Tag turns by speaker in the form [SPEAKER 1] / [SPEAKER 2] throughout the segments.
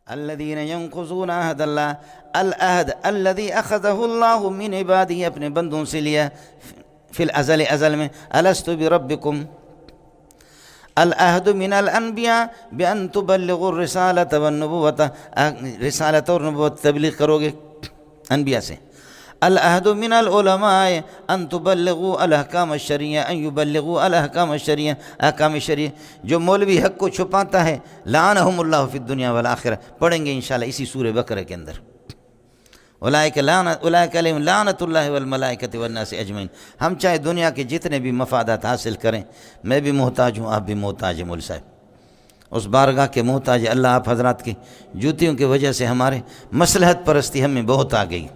[SPEAKER 1] الذین ینقضون عہد اللہ، العہد الذی اخذہ اللہ من عبادہ، اپنے بندوں سے لیا فی الازل، ازل میں، الست بربکم، العہد من الانبیاء بان تبلغوا الرسالۃ والنبوۃ، رسالت اور نبوت تبلیغ کرو گے انبیاء سے. العہد من العلماء ان تبلغوا الاحکام الشرعیہ، ان یبلغوا الاحکام الشرعیہ، احکام شرعیہ. جو مولوی حق کو چھپاتا ہے لعنہم اللہ فی الدنیا والآخرہ، پڑھیں گے انشاءاللہ اسی سورہ بقرہ کے اندر. اولئک علیہم لعنۃ اللہ والملائکۃ والناس اجمعین. ہم چاہے دنیا کے جتنے بھی مفادات حاصل کریں، میں بھی محتاج ہوں، آپ بھی محتاج ہیں. مول صاحب اس بارگاہ کے محتاج. اللہ آپ حضرات کی جوتیوں کی وجہ سے ہمارے مصلحت پرستی ہمیں بہت آ گئی،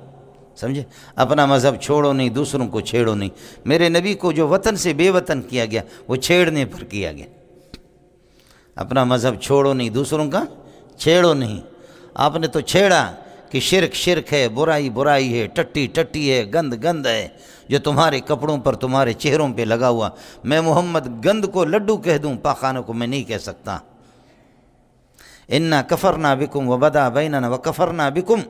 [SPEAKER 1] سمجھے. اپنا مذہب چھوڑو نہیں، دوسروں کو چھیڑو نہیں. میرے نبی کو جو وطن سے بے وطن کیا گیا وہ چھیڑنے پر کیا گیا. اپنا مذہب چھوڑو نہیں، دوسروں کا چھیڑو نہیں. آپ نے تو چھیڑا کہ شرک شرک ہے، برائی برائی ہے، ٹٹی ٹٹی ہے، گند گند ہے جو تمہارے کپڑوں پر تمہارے چہروں پہ لگا ہوا. میں محمد گند کو لڈو کہہ دوں، پاخانوں کو میں نہیں کہہ سکتا. انا کفرنا بکم وبدا بیننا وکفرنا بکم،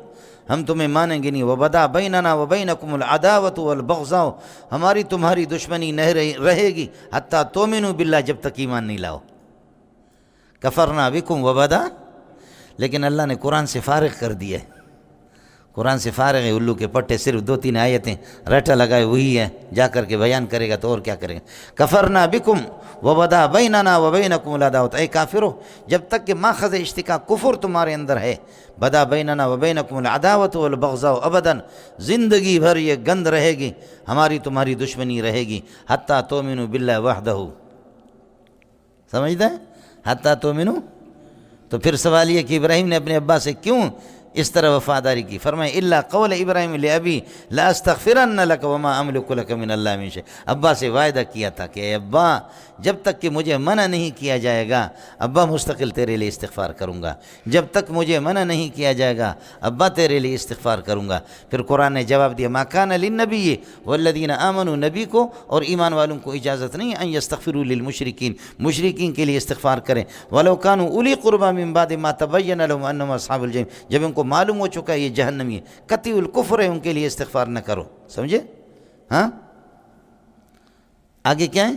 [SPEAKER 1] ہم تمہیں مانیں گے نہیں. وبدا بیننا وبینکم العداوۃ والبغضاء، ہماری تمہاری دشمنی نہیں رہے گی حتیٰ تؤمنوا باللہ، جب تک ایمان نہیں لاؤ. کفرنا بکم وبدا، لیکن اللہ نے قرآن سے فارغ کر دیا ہے. قرآن سے فارغ ہے، الو کے پٹے، صرف 2-3 آیتیں رٹا لگائے وہی ہے، جا کر کے بیان کرے گا تو اور کیا کرے گا. کفرنا بکم وبدا بیننا وبینکم العداوۃ، اے کافرو جب تک کہ ماخذ اشتقاق کفر تمہارے اندر ہے، بدا بیننا وبینکم العداوۃ والبغضاء ابدا، زندگی بھر یہ گند رہے گی، ہماری تمہاری دشمنی رہے گی. حتیٰ تؤمنوا باللہ وحدہ، سمجھتے ہیں؟ حتیٰ تؤمنوا. تو پھر سوال یہ کہ ابراہیم نے اپنے ابا سے کیوں اس طرح وفاداری کی؟ فرمائے الا قول ابراہیم لابی لاستغفرن لک وما املک لک من اللہ من شیء. ابا سے وعدہ کیا تھا کہ اے ابا جب تک کہ مجھے منع نہیں کیا جائے گا ابا مستقل تیرے لیے استغفار کروں گا. جب تک مجھے منع نہیں کیا جائے گا ابا تیرے لیے استغفار کروں گا. پھر قرآن نے جواب دیا ما کان للنبی والذین آمنوا، نبی کو اور ایمان والوں کو اجازت نہیں ان یستغفروا للمشرکین، مشرکین کے لیے استغفار کریں. ولو کانوا اولی قربی من بعد ما تبین لهم انهم اصحاب الجحیم، جب ان کو معلوم ہو چکا ہے یہ جہنمی ہے، قطعی الکفر ہے، ان کے لیے استغفار نہ کرو. سمجھے؟ ہاں آگے کیا ہے؟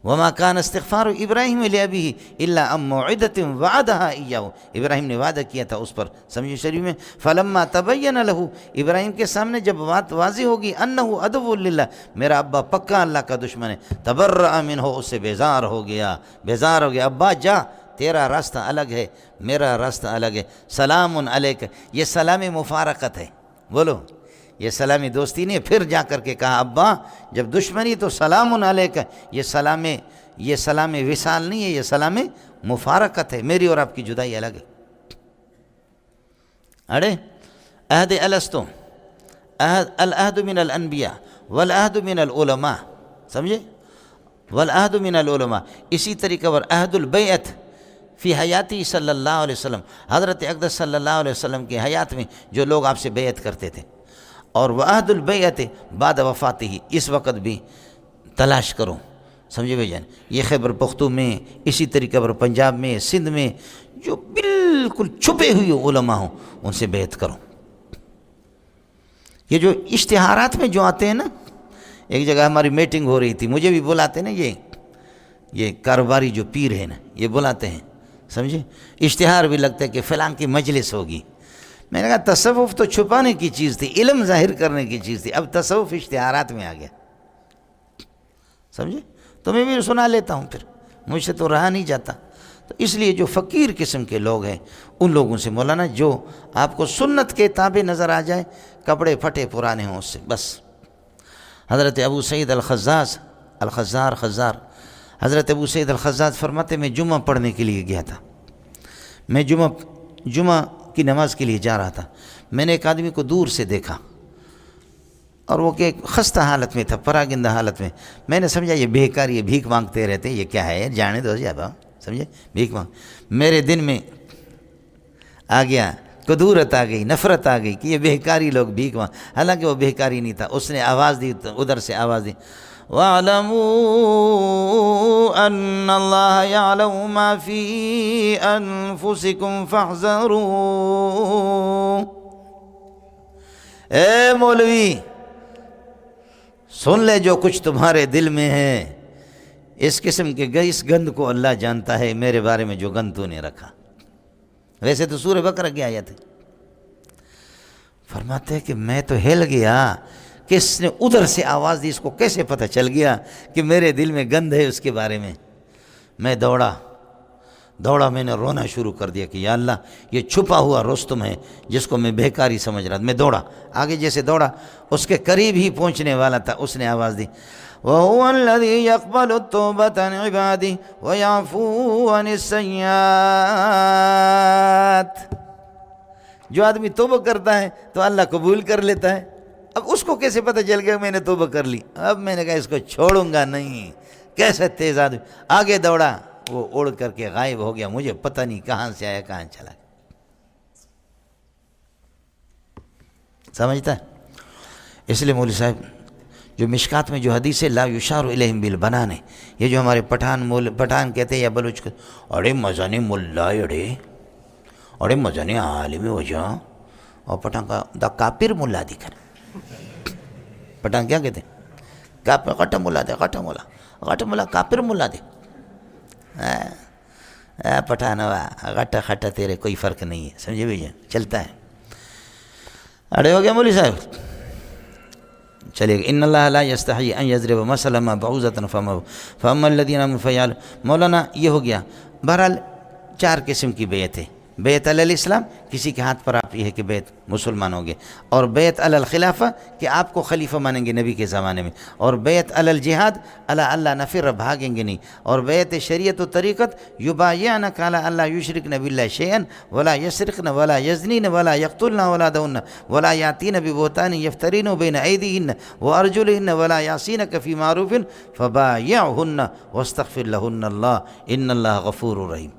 [SPEAKER 1] وما كان استغفار ابراہیم لابیہ الا عن موعدۃ وعدہا ایاہ، ابراہیم نے وعدہ کیا تھا اس پر. سمجھے شریف میں؟ فلما تبین لہ، ابراہیم کے سامنے جب بات واضح ہوگی انہ عدو للہ، میرا ابا پکا اللہ کا دشمن ہے، تبرأ منہ، اس سے بیزار ہو گیا. ابا جا، تیرا راستہ الگ ہے، میرا راستہ الگ ہے. سلام علیک، یہ سلام مفارقت ہے. بولو یہ سلام دوستی نہیں. پھر جا کر کے کہا ابا جب دشمنی تو سلام علیک، یہ سلام وصال نہیں ہے، یہ سلام مفارقت ہے، میری اور آپ کی جدائی الگ ہے. اڑے عہد الستو، العہد من الانبیاء والعہد من العلماء، سمجھے؟ والعہد من العلماء. اسی طریقے پر عہد البیعت فی حیاتی صلی اللہ علیہ وسلم، حضرت اقدس صلی اللہ علیہ وسلم کی حیات میں جو لوگ آپ سے بیعت کرتے تھے. اور وعہد البیعت بعد وفاتہ، اس وقت بھی تلاش کرو. سمجھے بھائی جان؟ یہ خیبر پختو میں، اسی طریقے پر پنجاب میں، سندھ میں جو بالکل چھپے ہوئے علماء ہوں ان سے بیعت کرو. یہ جو اشتہارات میں جو آتے ہیں نا، ایک جگہ ہماری میٹنگ ہو رہی تھی، مجھے بھی بلاتے نا یہ کاروباری جو پیر ہیں نا، یہ بلاتے ہیں، سمجھے؟ اشتہار بھی لگتا ہے کہ فلاں کی مجلس ہوگی. میں نے کہا تصوف تو چھپانے کی چیز تھی، علم ظاہر کرنے کی چیز تھی، اب تصوف اشتہارات میں آ گیا. سمجھے؟ تو میں بھی سنا لیتا ہوں، پھر مجھ سے تو رہا نہیں جاتا. تو اس لیے جو فقیر قسم کے لوگ ہیں ان لوگوں سے مولانا جو آپ کو سنت کے تابع نظر آ جائے، کپڑے پھٹے پرانے ہوں، اس سے بس. حضرت ابو سعید خزار، حضرت ابو سعید الخزاز فرماتے میں جمعہ پڑھنے کے لیے گیا تھا. میں جمعہ کی نماز کے لیے جا رہا تھا. میں نے ایک آدمی کو دور سے دیکھا اور وہ کہ خستہ حالت میں تھا، پراگندہ حالت میں. میں نے سمجھا یہ بھیکاری، یہ بھیک مانگتے رہتے ہیں، یہ کیا ہے، جانے دو جا، سمجھے؟ بھیک مانگ. میرے دل میں آ گیا، کدورت آ گئی، نفرت آ گئی کہ یہ بھیکاری لوگ بھیک مانگ. حالانکہ وہ بھیکاری نہیں تھا. اس نے آواز دی، ادھر سے آواز دی، وَاعْلَمُوا أَنَّ اللَّهَ يَعْلَمُ مَا فِي أَنفُسِكُمْ فَاحْذَرُوا۔ اے مولوی سن لے جو کچھ تمہارے دل میں ہے، اس قسم کے اس گند کو اللہ جانتا ہے، میرے بارے میں جو گند تو نے رکھا۔ ویسے تو سورہ بقرہ کی آیت ہے۔ فرماتے ہیں کہ میں تو ہل گیا، کس نے ادھر سے آواز دی، اس کو کیسے پتہ چل گیا کہ میرے دل میں گند ہے اس کے بارے میں۔ میں دوڑا میں نے رونا شروع کر دیا کہ یا اللہ یہ چھپا ہوا رستم ہے جس کو میں بےکاری سمجھ رہا تھا۔ میں دوڑا آگے، جیسے دوڑا اس کے قریب ہی پہنچنے والا تھا، اس نے آواز دی وَهُوَ الَّذِي يَقْبَلُ التَّوْبَةَ عَنْ عِبَادِهِ وَيَعْفُو عَنِ السَّيِّئَاتِ۔ جو آدمی توبہ کرتا ہے تو اللہ قبول کر لیتا ہے۔ اب اس کو کیسے پتہ چل گیا میں نے توبہ کر لی؟ اب میں نے کہا اس کو چھوڑوں گا نہیں۔ کیسے تیز آدمی، آگے دوڑا، وہ اڑ کر کے غائب ہو گیا، مجھے پتہ نہیں کہاں سے آیا کہاں چلا گیا۔ سمجھتا ہے؟ اس لیے مولوی صاحب جو مشکات میں جو حدیث ہے لا یشار الیہم بالبنان ہے، یہ جو ہمارے پٹھان کہتے ہیں یا بلوچ کہتے ہیں، اڑے مزانی ملا اڑے مزانی عالم وجہ، اور پٹھان کا دا کافر ملا دکھر۔ پٹھان کیا کہتے ہیں؟ غٹا ملا دے، غٹا ملا کافر ملا دے۔ پٹھان غٹا خٹا تیرے کوئی فرق نہیں ہے، سمجھے بھی جان، چلتا ہے۔ اڑے ہو گیا مولوی صاحب، چلیے گا۔ ان اللہ لا یستحی ان یضرب مثلا ما بعوضۃ فاما الذین آمنوا فیعلمون۔ مولانا یہ ہو گیا۔ بہرحال 4 قسم کی بیعت ہے۔ بیعت علی الاسلام، کسی کے ہاتھ پر آپ یہ ہے کہ بیعت مسلمان ہوں گے، اور بیعت علی الخلافہ کہ آپ کو خلیفہ مانیں گے نبی کے زمانے میں، اور بیعت علی الجہاد اللہ نفر بھاگیں گے نہیں، اور بیعت شریعت و طریقت یبایعنک علی اللہ یشرکن باللہ شیئا ولا یسرقن ولا یزنین ولا یقتلن اولادہن ولا یاتین ببہتان یفترین بین ایدیہن وارجلہن ولا یعصینک فی معروف فبایعہن واستغفر لہن اللہ ان اللہ غفور رحیم۔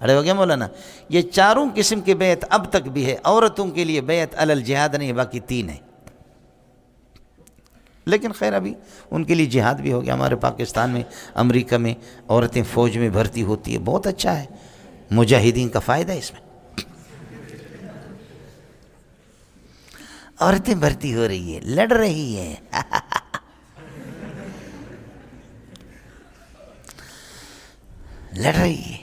[SPEAKER 1] اڑے ہو گیا مولانا۔ یہ 4 قسم کی بیعت اب تک بھی ہے۔ عورتوں کے لیے بیعت علی الجہاد نہیں، باقی 3 ہے، لیکن خیر ابھی ان کے لیے جہاد بھی ہو گیا۔ ہمارے پاکستان میں، امریکہ میں عورتیں فوج میں بھرتی ہوتی ہے، بہت اچھا ہے، مجاہدین کا فائدہ ہے اس میں۔ عورتیں بھرتی ہو رہی ہے، لڑ رہی ہے۔ لڑ رہی ہے۔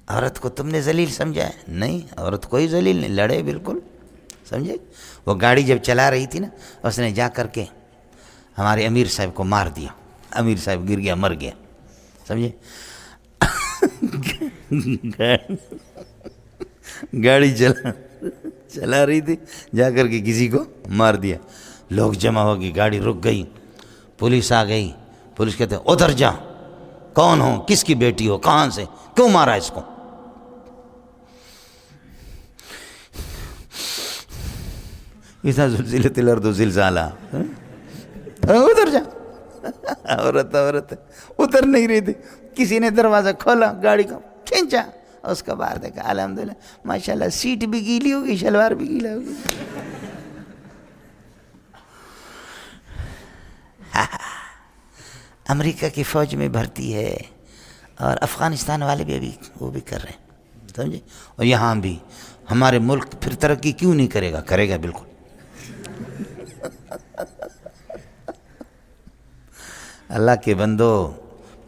[SPEAKER 1] عورت کو تم نے ذلیل سمجھا ہے؟ نہیں، عورت کوئی ذلیل نہیں، لڑے بالکل، سمجھے؟ وہ گاڑی جب چلا رہی تھی نا، اس نے جا کر کے ہمارے امیر صاحب کو مار دیا، امیر صاحب گر گیا، مر گیا، سمجھے؟ گاڑی چلا رہی تھی، جا کر کے کسی کو مار دیا۔ لوگ جمع ہو گئی، گاڑی رک گئی، پولیس آ گئی۔ پولیس کہتے ہیں ادھر جا، کون ہو، کس کی بیٹی ہو، کہاں سے، کیوں مارا اس کو؟ اذا زلزلت الارض زلزالہ، ادھر جا۔ عورت اتر نہیں رہی تھی، کسی نے دروازہ کھولا، گاڑی کو کھینچا، اس کا باہر دیکھا، الحمدللہ ماشاءاللہ سیٹ بھی گیلی ہوگی، شلوار بھی گیلا ہوگی۔ امریکہ کی فوج میں بھرتی ہے، اور افغانستان والے بھی ابھی وہ بھی کر رہے ہیں، سمجھے؟ اور یہاں بھی ہمارے ملک پھر ترقی کیوں نہیں کرے گا؟ کرے گا بالکل۔ اللہ کے بندو،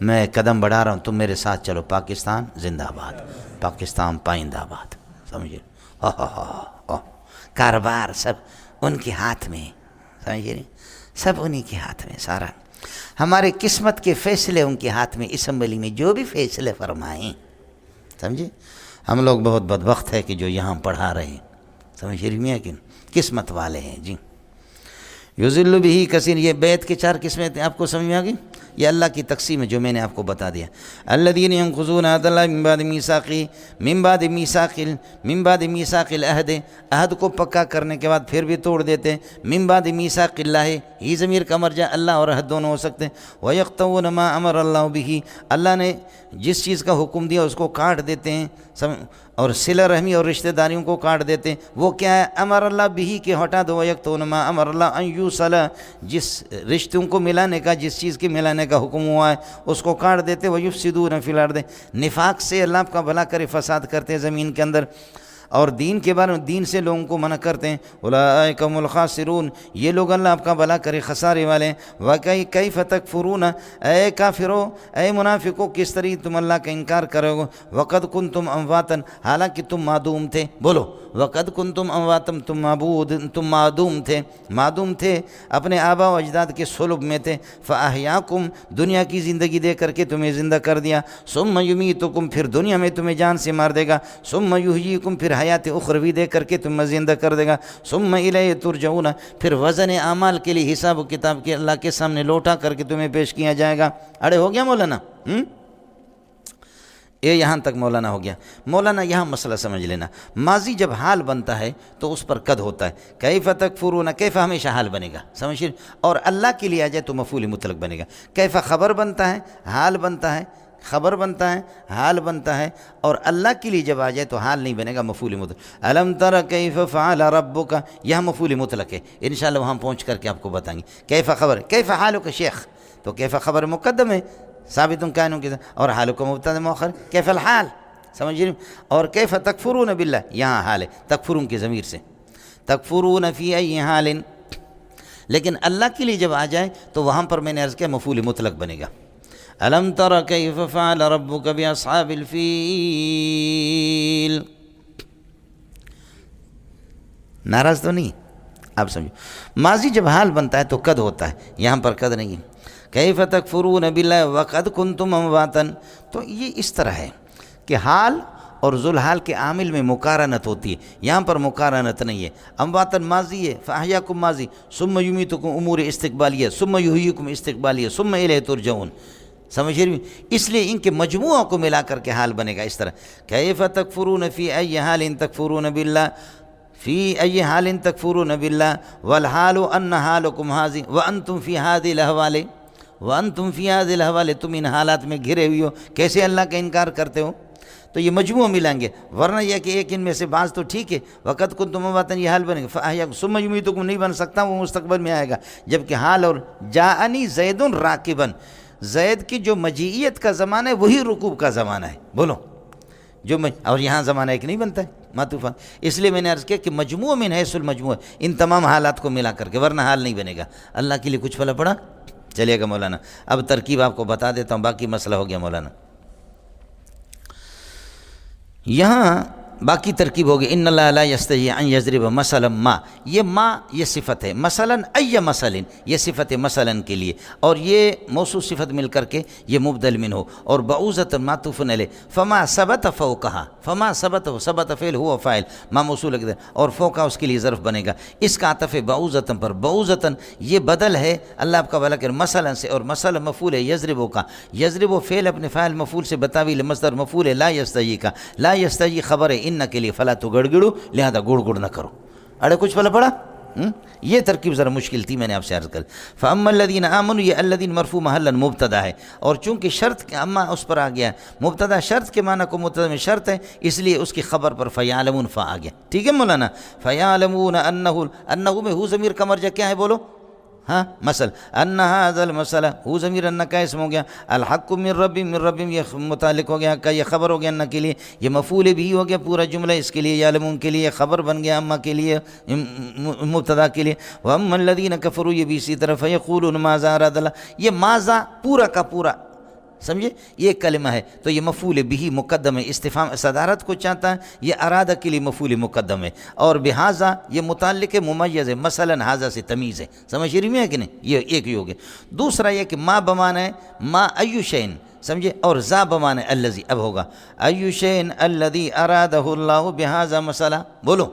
[SPEAKER 1] میں قدم بڑھا رہا ہوں، تم میرے ساتھ چلو۔ پاکستان زندہ باد، پاکستان پائندہ باد، سمجھے؟ کاروبار سب ان کے ہاتھ میں، سمجھے؟ سب انہی کے ہاتھ میں، سارا ہمارے قسمت کے فیصلے ان کے ہاتھ میں۔ اسمبلی میں جو بھی فیصلے فرمائیں، سمجھے؟ ہم لوگ بہت بدبخت ہے کہ جو یہاں پڑھا رہے ہیں، سمجھے میاں کہ قسمت والے ہیں جی۔ یذل بہ کثیر، یہ بیعت کے 4 قسمیں آپ کو سمجھ میں آ گئی؟ یہ اللہ کی تقسیم ہے جو میں نے آپ کو بتا دیا۔ الذین ینقضون عہد اللہ من بعد میثاق العہد، عہد کو پکا کرنے کے بعد پھر بھی توڑ دیتے ہیں۔ من بعد میثاق اللہ، ہی ضمیر کا مرجع اللہ اور عہد دونوں ہو سکتے ہیں۔ ویقطعون ما امر اللہ بہ، اللہ نے جس چیز کا حکم دیا اس کو کاٹ دیتے ہیں، اور صلہ رحمی اور رشتہ داریوں کو کاٹ دیتے ہیں. وہ کیا ہے؟ امر اللہ بھی کہ ہٹا دو یکتون ما امر اللہ ان یوصل، جس رشتوں کو ملانے کا، جس چیز کے ملانے کا حکم ہوا ہے اس کو کاٹ دیتے. ویفسدون فی الارض، نفاق سے اللہ آپ کا بھلا کرے فساد کرتے زمین کے اندر، اور دین کے بارے میں دین سے لوگوں کو منع کرتے ہیں. اولئک هم الخاسرون، یہ لوگ اللہ آپ کا بھلا کرے خسارے والے ہیں. وکیف تکفرون، اے کافرو، اے منافقو، کس طرح تم اللہ کا انکار کرو گے. وقد کنتم امواتا، حالانکہ تم معدوم تھے. بولو وقد کنتم امواتا، تم معدوم تھے اپنے آبا و اجداد کے صلب میں تھے. فاحیاکم، دنیا کی زندگی دے کر کے تمہیں زندہ کر دیا. ثم یمیتکم، پھر دنیا میں تمہیں جان سے مار دے گا. ثم یحییکم، پھر حیات اخروی دے کر کے تمہیں زندہ کر دے گا. ثم الیہ ترجعون، پھر وزن اعمال کے لیے حساب و کتاب کے اللہ کے سامنے لوٹا کر کے تمہیں پیش کیا جائے گا. اڑے ہو گیا مولانا؟ یہ یہاں تک مولانا ہو گیا. مولانا یہاں مسئلہ سمجھ لینا، ماضی جب حال بنتا ہے تو اس پر قد ہوتا ہے. کیف تکفرون، کیف ہمیشہ حال بنے گا، سمجھیے، اور اللہ کے لیے آ جائے تو مفعول مطلق بنے گا. کیف خبر بنتا ہے، حال بنتا ہے، خبر بنتا ہے، حال بنتا ہے، اور اللہ کے لیے جب آ جائے تو حال نہیں بنے گا، مفعول مطلق. الم تر کیف فعل ربک، یہاں مفعول مطلق ہے، انشاءاللہ وہاں پہنچ کر کے آپ کو بتائیں گے. کیف خبر، کیف حالک شیخ، تو کیف خبر مقدم ہے ثابت کائن کے، اور حالک مبتدا مؤخر، کیف الحال، سمجھ رہے. اور کیف تکفرون باللہ، یہاں حال ہے تکفرون کی ضمیر سے، تکفرون فی ای حال. لیکن اللہ کے لیے جب آ جائے تو وہاں پر میں نے عرض کیا مفعول مطلق بنے گا. الم تر کیف فعل ربک باصحاب الفیل. ناراض تو نہیں؟ آپ سمجھو، ماضی جب حال بنتا ہے تو قد ہوتا ہے، یہاں پر قد نہیں ہے. کیف تکفرون باللہ وقد کنتم امواتا، تو یہ اس طرح ہے کہ حال اور ذوالحال کے عامل میں مقارنت ہوتی ہے، یہاں پر مقارنت نہیں ہے. امواتا ماضی ہے، فاحیاکم ماضی، ثم یمیتکم امور استقبالیہ، ثم یحییکم استقبالیہ، ثم الیہ ترجعون. سمجھ رہی؟ اس لیے ان کے مجموعوں کو ملا کر کے حال بنے گا اس طرح. کیف تکفرون فی ای حال تکفرون باللہ، فی ای حال تکفرون باللہ والحال ان حالکم ھذی وانتم فی ھذی الاحوال، وانتم فی ھذی الاحوال، تم ان حالات میں گھرے ہوئے ہو، کیسے اللہ کا انکار کرتے ہو. تو یہ مجموعہ ملیں گے، ورنہ یہ کہ ایک ان میں سے بعض تو ٹھیک ہے. وقت کنتم امواتا یہ حال بنے گا، فاحیاکم ثم یمیتکم نہیں بن سکتا، وہ مستقبل میں آئے گا. جبکہ حال اور جاءنی زید راکبا، زید کی جو مجیئیت کا زمانہ ہے وہی رکوب کا زمانہ ہے. بولو جو اور یہاں زمانہ ایک نہیں بنتا ہے معطوفہ. اس لیے میں نے عرض کیا کہ مجموع من حیث المجموع، ان تمام حالات کو ملا کر کے، ورنہ حال نہیں بنے گا. اللہ کے لیے کچھ پھلا پڑا. چلیے گا مولانا، اب ترکیب آپ کو بتا دیتا ہوں، باقی مسئلہ ہو گیا مولانا. یہاں باقی ترکیب ہوگی. ان اللہ لا یستحی ان یضرب مثلا ما، یہ ما یہ صفت ہے، مثلا ای مثلا یہ صفت مثلا کے لیے، اور یہ موصوف صفت مل کر کے یہ مبدل منہ، اور بعوضۃ معطوف علیہ. فما ثبت فوقہا، فما ثبت فعل ہوا فاعل، ما موصول ہے، اور فوقہ اس کے لیے ظرف بنے گا. اس کا عطف بعوضۃ پر، بعوضۃ یہ بدل ہے اللہ آپ کا بھلا کر مثلا سے، اور مثلا مفعول ہے یضرب کا. یضرب فعل اپنے فاعل مفعول سے بتاویل مصدر مفعول ہے لا یستحی کا. لا یستحی خبر ہے ان کے لیے، فلا تو گڑگڑو، لہذا گڑ گڑ نہ کرو. اڑے کچھ پھلا پڑا. یہ ترکیب ذرا مشکل تھی، میں نے آپ سے عرض کر. فاما الذین آمنوا، یہ الذین مرفوع محلا مبتدا ہے، اور چونکہ شرط کے اما اس پر آ گیا ہے، مبتدا شرط کے معنی کو مبتدا میں شرط ہے، اس لیے اس کی خبر پر فیعلمون فا آ گیا. ٹھیک ہے مولانا. فیعلمون انہ میں ہو ضمیر کا مرجع کیا ہے بولو؟ ہاں مثل ان ھذا المثل، ہو ضمیر ان کا اسم ہو گیا. الحق من ربهم یہ متعلق ہو گیا، کا یہ خبر ہو گیا ان کے لیے، یہ مفعول بھی ہو گیا پورا جملہ اس کے لیے، یعلمون کے لیے خبر بن گیا، اما کے لیے مبتدا کے لیے. واما الذین کفروا، یہ بھی اسی طرح یقولون ماذا اراد اللہ، یہ ماذا پورا کا پورا سمجھے یہ کلمہ ہے، تو یہ مفعول بھی مقدم ہے، استفہام صدارت کو چاہتا ہے، یہ ارادہ کے لیے مفعول مقدم ہے. اور بہذا یہ متعلق ممیز ہے، مثلا ھذا سے تمیز ہے. سمجھ رہی ہے کہ نہیں؟ یہ ایک ہی ہو گیا. دوسرا یہ کہ ما بمعنی ہے ما ایو شین، سمجھے، اور ذا بمعنی الذی. اب ہوگا ایو شین الذی ارادہ اللہ بہذا مسئلہ. بولو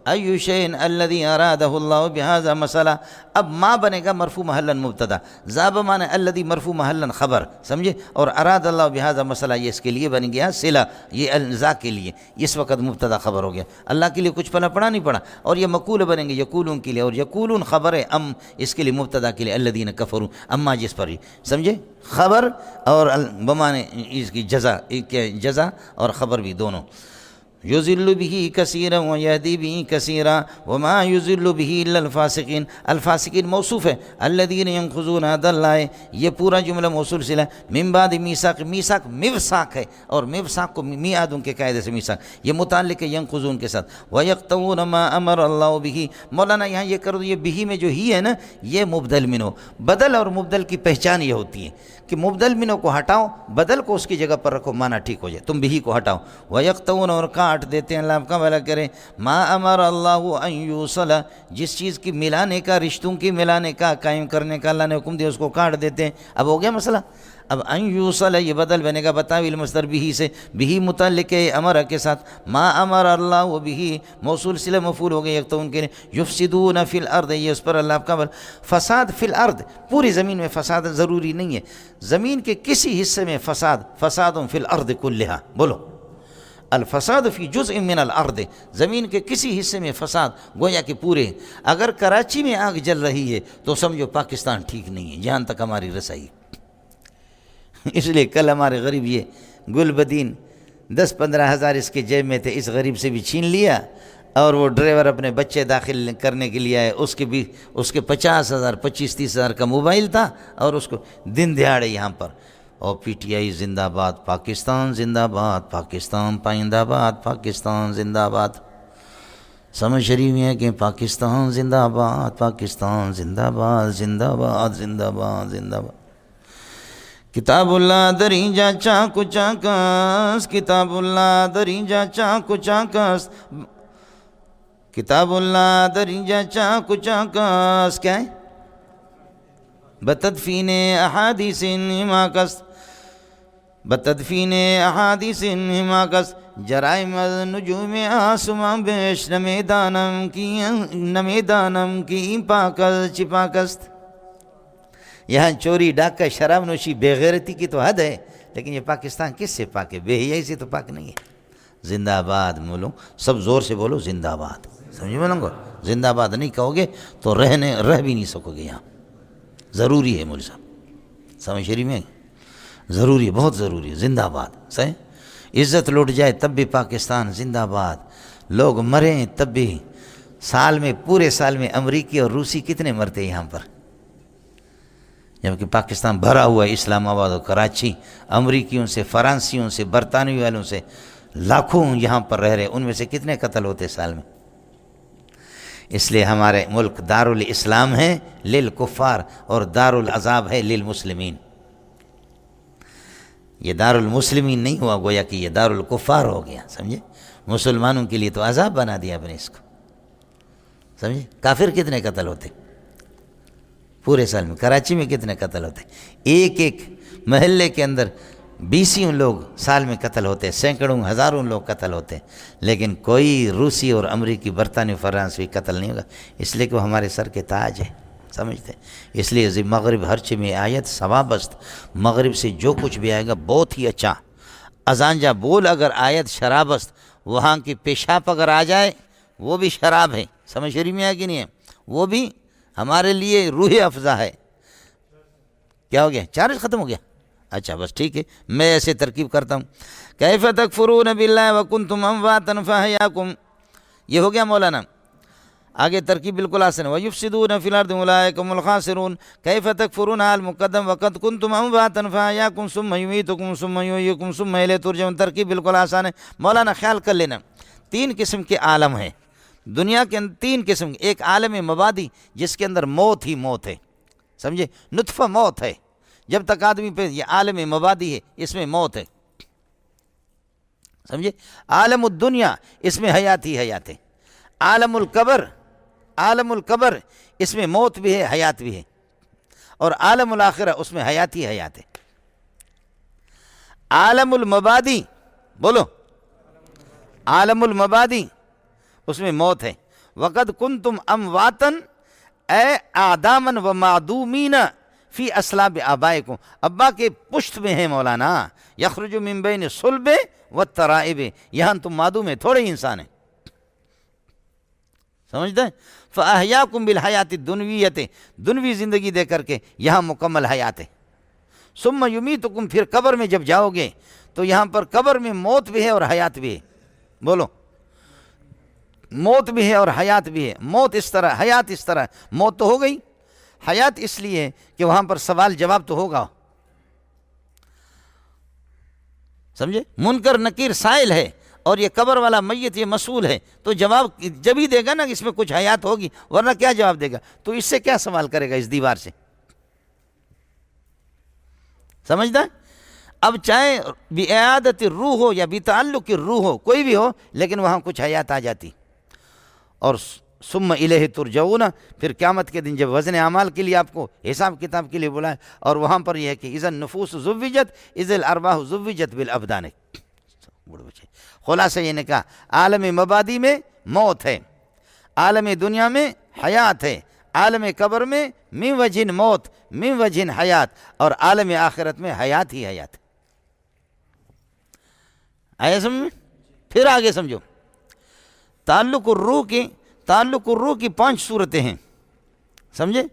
[SPEAKER 1] ایو شین الذی ارادہ اللہ بہذا مسئلہ. اب ما بنے گا مرفوع محلا مبتدا، ذا بمعنی الذی مرفوع محلا خبر، سمجھے، اور اراد اللہ بہذا مسئلہ یہ اس کے لیے بن گیا صلہ، یہ ذا کے لیے اس وقت مبتدا خبر ہو گیا. اللہ کے لیے کچھ پڑھا نہیں پڑھا. اور یہ مقول بنیں گے یقولون کے لیے، اور یقولون خبر ہے ام اس کے لیے مبتدا کے لیے الذین کفروا، اما جس پر سمجھے خبر اور بمعنی اس کی جزا اور خبر بھی دونوں. یضل به کثیرا ویہدی به کثیرا وما یضل به الا الفاسقین. الفاسقین موصوف ہے، الذین ینقضون عہد اللہ، یہ پورا جملہ موصول صلہ من بعد میثاق. میثاق میوثاق ہے، اور میوثاق کو میعادوں کے قاعدے سے میثاق، یہ متعلق ہے ینقضون کے ساتھ. ویقطعون ما امر اللہ به. مولانا یہاں یہ کر دو، یہ بھی میں جو ہی ہے نا یہ مبدل منو. بدل اور مبدل کی پہچان یہ ہوتی ہے کہ مبدل منو کو ہٹاؤ، بدل کو اس کی جگہ پر رکھو، معنی ٹھیک ہو جائے. تم بھی کو ہٹاؤ. ویقطعون، اور کاٹ دیتے ہیں، اللہ آپ کا بھلا کرے، ما امر اللہ ان یوصل، جس چیز کی ملانے کا، رشتوں کی ملانے کا، قائم کرنے کا اللہ نے حکم دیا، اس کو کاٹ دیتے ہیں. اب ہو گیا مسئلہ. اب ان یوصل یہ بدل بنے گا بتاویل مصدر بھی سے، بھی متعلق ہے امر کے ساتھ. ما امر اللہ بھی موصول صلہ مفعول ہو گئے یقطعون کے. یفسدون فی الارض، یہ اس پر اللہ آپ کا بھلا. فساد فی الارض، پوری زمین میں فساد ضروری نہیں ہے، زمین کے کسی حصے میں فساد. فساد فی الارض کلھا، بولو الفساد فی جزء من الارض، زمین کے کسی حصے میں فساد، گویا کہ پورے. اگر کراچی میں آگ جل رہی ہے تو سمجھو پاکستان ٹھیک نہیں ہے، جہاں تک ہماری رسائی. اس لیے کل ہمارے غریب یہ گل بدین 10-15 ہزار اس کے جیب میں تھے، اس غریب سے بھی چھین لیا، اور وہ ڈرائیور اپنے بچے داخل کرنے کے لیے آئے، اس کے 50,000 25-30,000 کا موبائل تھا، اور اس کو دن دہاڑے یہاں پر. اور پی ٹی آئی زندہ باد، پاکستان زندہ باد، پاکستان پائندہ باد، پاکستان زندہ باد. سمجھ شریف میں ہے کہ پاکستان زندہ باد، پاکستان زندہ باد، زندہ باد، زندہ باد، زندہ باد. کتاب اللہ دریجا چاکو چاکس، کتاب اللہ دریجا چاکو چاکس، کتاب اللہ دریجا چاکو چاکس. کیا ہے؟ بتدفین احادیث حماکس، بتدفین احادیث حماکس، جرائم نجوم آسمان بیش، نمیدانم کی پاکس چپاکست. یہاں چوری، ڈاکہ، شراب نوشی، بے غیرتی کی تو حد ہے، لیکن یہ پاکستان کس سے پاک ہے؟ بے حیائی سے تو پاک نہیں ہے. زندہ آباد بولو، سب زور سے بولو زندہ آباد. سمجھے بولوں گا؟ زندہ آباد نہیں کہو گے تو رہ بھی نہیں سکو گے. یہاں ضروری ہے مول صاحب، سمجھ شریف میں ضروری ہے، بہت ضروری ہے. زندہ آباد صحیح. عزت لوٹ جائے تب بھی پاکستان زندہ آباد، لوگ مریں تب بھی. سال میں، پورے سال میں امریکی اور روسی کتنے مرتے یہاں پر، جبکہ پاکستان بھرا ہوا ہے. اسلام آباد اور کراچی امریکیوں سے، فرانسیوں سے، برطانوی والوں سے لاکھوں یہاں پر رہ رہے، ان میں سے کتنے قتل ہوتے سال میں. اس لیے ہمارے ملک دارالاسلام ہے للکفار، اور دارالعذاب ہے للمسلمین. یہ دارالمسلمین نہیں ہوا، گویا کہ یہ دارالکفار ہو گیا. سمجھے؟ مسلمانوں کے لیے تو عذاب بنا دیا اپنے اس کو. سمجھے؟ کافر کتنے قتل ہوتے پورے سال میں؟ کراچی میں کتنے قتل ہوتے؟ ایک ایک محلے کے اندر 20 لوگ سال میں قتل ہوتے، سینکڑوں ہزاروں لوگ قتل ہوتے، لیکن کوئی روسی اور امریکی، برطانوی، فرانسوی قتل نہیں ہوگا. اس لیے کہ وہ ہمارے سر کے تاج ہے. سمجھتے؟ اس لیے مغرب ہرچ میں آیت ثوابست، مغرب سے جو کچھ بھی آئے گا بہت ہی اچھا. ازانجہ بول اگر آیت شرابست، وہاں کی پیشاب اگر آ جائے وہ بھی شراب ہے. سمجھ شریف میں ہے کہ نہیں ہے؟ وہ بھی ہمارے لیے روح افزا ہے. کیا ہو گیا؟ چارج ختم ہو گیا؟ اچھا بس ٹھیک ہے، میں ایسے ترکیب کرتا ہوں. کیف تکفرون باللہ وکنتم امواتا فاحیاکم، یہ ہو گیا مولانا. آگے ترکیب بالکل آسان ہے. ویفسدون فی الارض اولئک هم الخاسرون. کیف تکفرون حال مقدم وقد کنتم امواتا فاحیاکم ثم یمیتکم ثم یحییکم ثم الیہ ترجعون. ترکیب بالکل آسان ہے مولانا. خیال کر لینا، 3 قسم کے عالم ہیں دنیا کے اندر. 3 قسم. ایک عالم مبادی جس کے اندر موت ہی موت ہے. سمجھے؟ نطفہ موت ہے جب تک آدمی پہ، یہ عالم مبادی ہے، اس میں موت ہے. سمجھے؟ عالم الدنیا اس میں حیات ہی حیات ہے. عالم القبر، عالم القبر اس میں موت بھی ہے، حیات بھی ہے. اور عالم الاخرہ اس میں حیات ہی حیات ہے. عالم المبادی، بولو عالم المبادی، اس میں موت ہے. وقد کنتم امواتن اے آدامن و معدومین فی اسلاب آبائکم، ابا کے پشت میں ہیں مولانا. یخرج من بین صلب و ترائب، یہاں تم معدوم ہیں، تھوڑے ہی انسان ہیں. سمجھتے ہیں؟ فاحیاکم بالحیات الدنویت، دنوی زندگی دے کر کے یہاں مکمل حیات ہے. ثم یمیتکم، پھر قبر میں جب جاؤ گے تو یہاں پر قبر میں موت بھی ہے اور حیات بھی ہے. بولو، موت بھی ہے اور حیات بھی ہے. موت اس طرح، حیات اس طرح. موت تو ہو گئی، حیات اس لیے کہ وہاں پر سوال جواب تو ہوگا. سمجھے؟ منکر نکیر سائل ہے اور یہ قبر والا میت یہ مسئول ہے، تو جواب جب ہی دے گا نا کہ اس میں کچھ حیات ہوگی، ورنہ کیا جواب دے گا؟ تو اس سے کیا سوال کرے گا اس دیوار سے؟ سمجھتا ہے؟ اب چاہے بِإِعَادَةِ الروح ہو یا بِتَعَلُّقِ الروح ہو، کوئی بھی ہو، لیکن وہاں کچھ حیات آ جاتی. اور ثم الیہ ترجعون، پھر قیامت کے دن جب وزن اعمال کے لیے آپ کو حساب کتاب کے لیے بلائے، اور وہاں پر یہ ہے کہ اذا النفوس زوجت اذا الارواح زوجت بالابدان. خلاصہ یہ نے کہا عالم مبادی میں موت ہے، عالم دنیا میں حیات ہے، عالم قبر میں من وجہ موت من وجہ حیات، اور عالم آخرت میں حیات ہی حیات. آیا سمجھ میں؟ پھر آگے سمجھو. تعلق الروح کی 5 صورتیں ہیں. سمجھے؟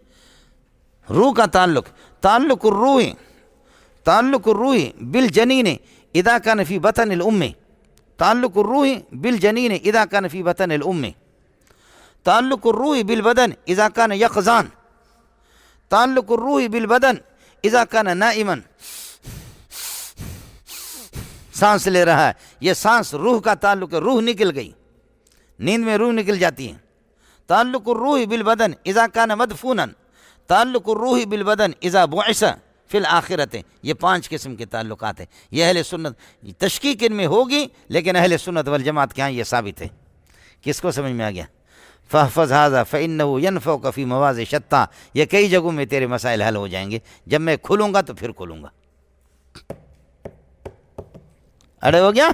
[SPEAKER 1] روح کا تعلق الروح بالجنین اذا کان فی بطن الام. تعلق الروح بالجنین اذا کان فی بطن الام. تعلق الروح بالبدن اذا کان یقظان. تعلق الروح بالبدن اذا کان نائما. سانس لے رہا ہے، یہ سانس روح کا تعلق ہے، روح نکل گئی، نیند میں روح نکل جاتی ہے. تعلق الروح بالبدن اذا کان مدفونا. تعلق الروح بالبدن اذا بعث فی الآخرت. یہ 5 قسم کے تعلقات ہیں. یہ اہل سنت تشکیک ان میں ہوگی، لیکن اہل سنت والجماعت کے ہاں یہ ثابت ہے. کس کو سمجھ میں آ گیا؟ فاحفظ ھذا فإنه ينفعك فی مواضع شتیٰ. یہ کئی جگہوں میں تیرے مسائل حل ہو جائیں گے. جب میں کھلوں گا تو پھر کھلوں گا. اڑے ہو گیا؟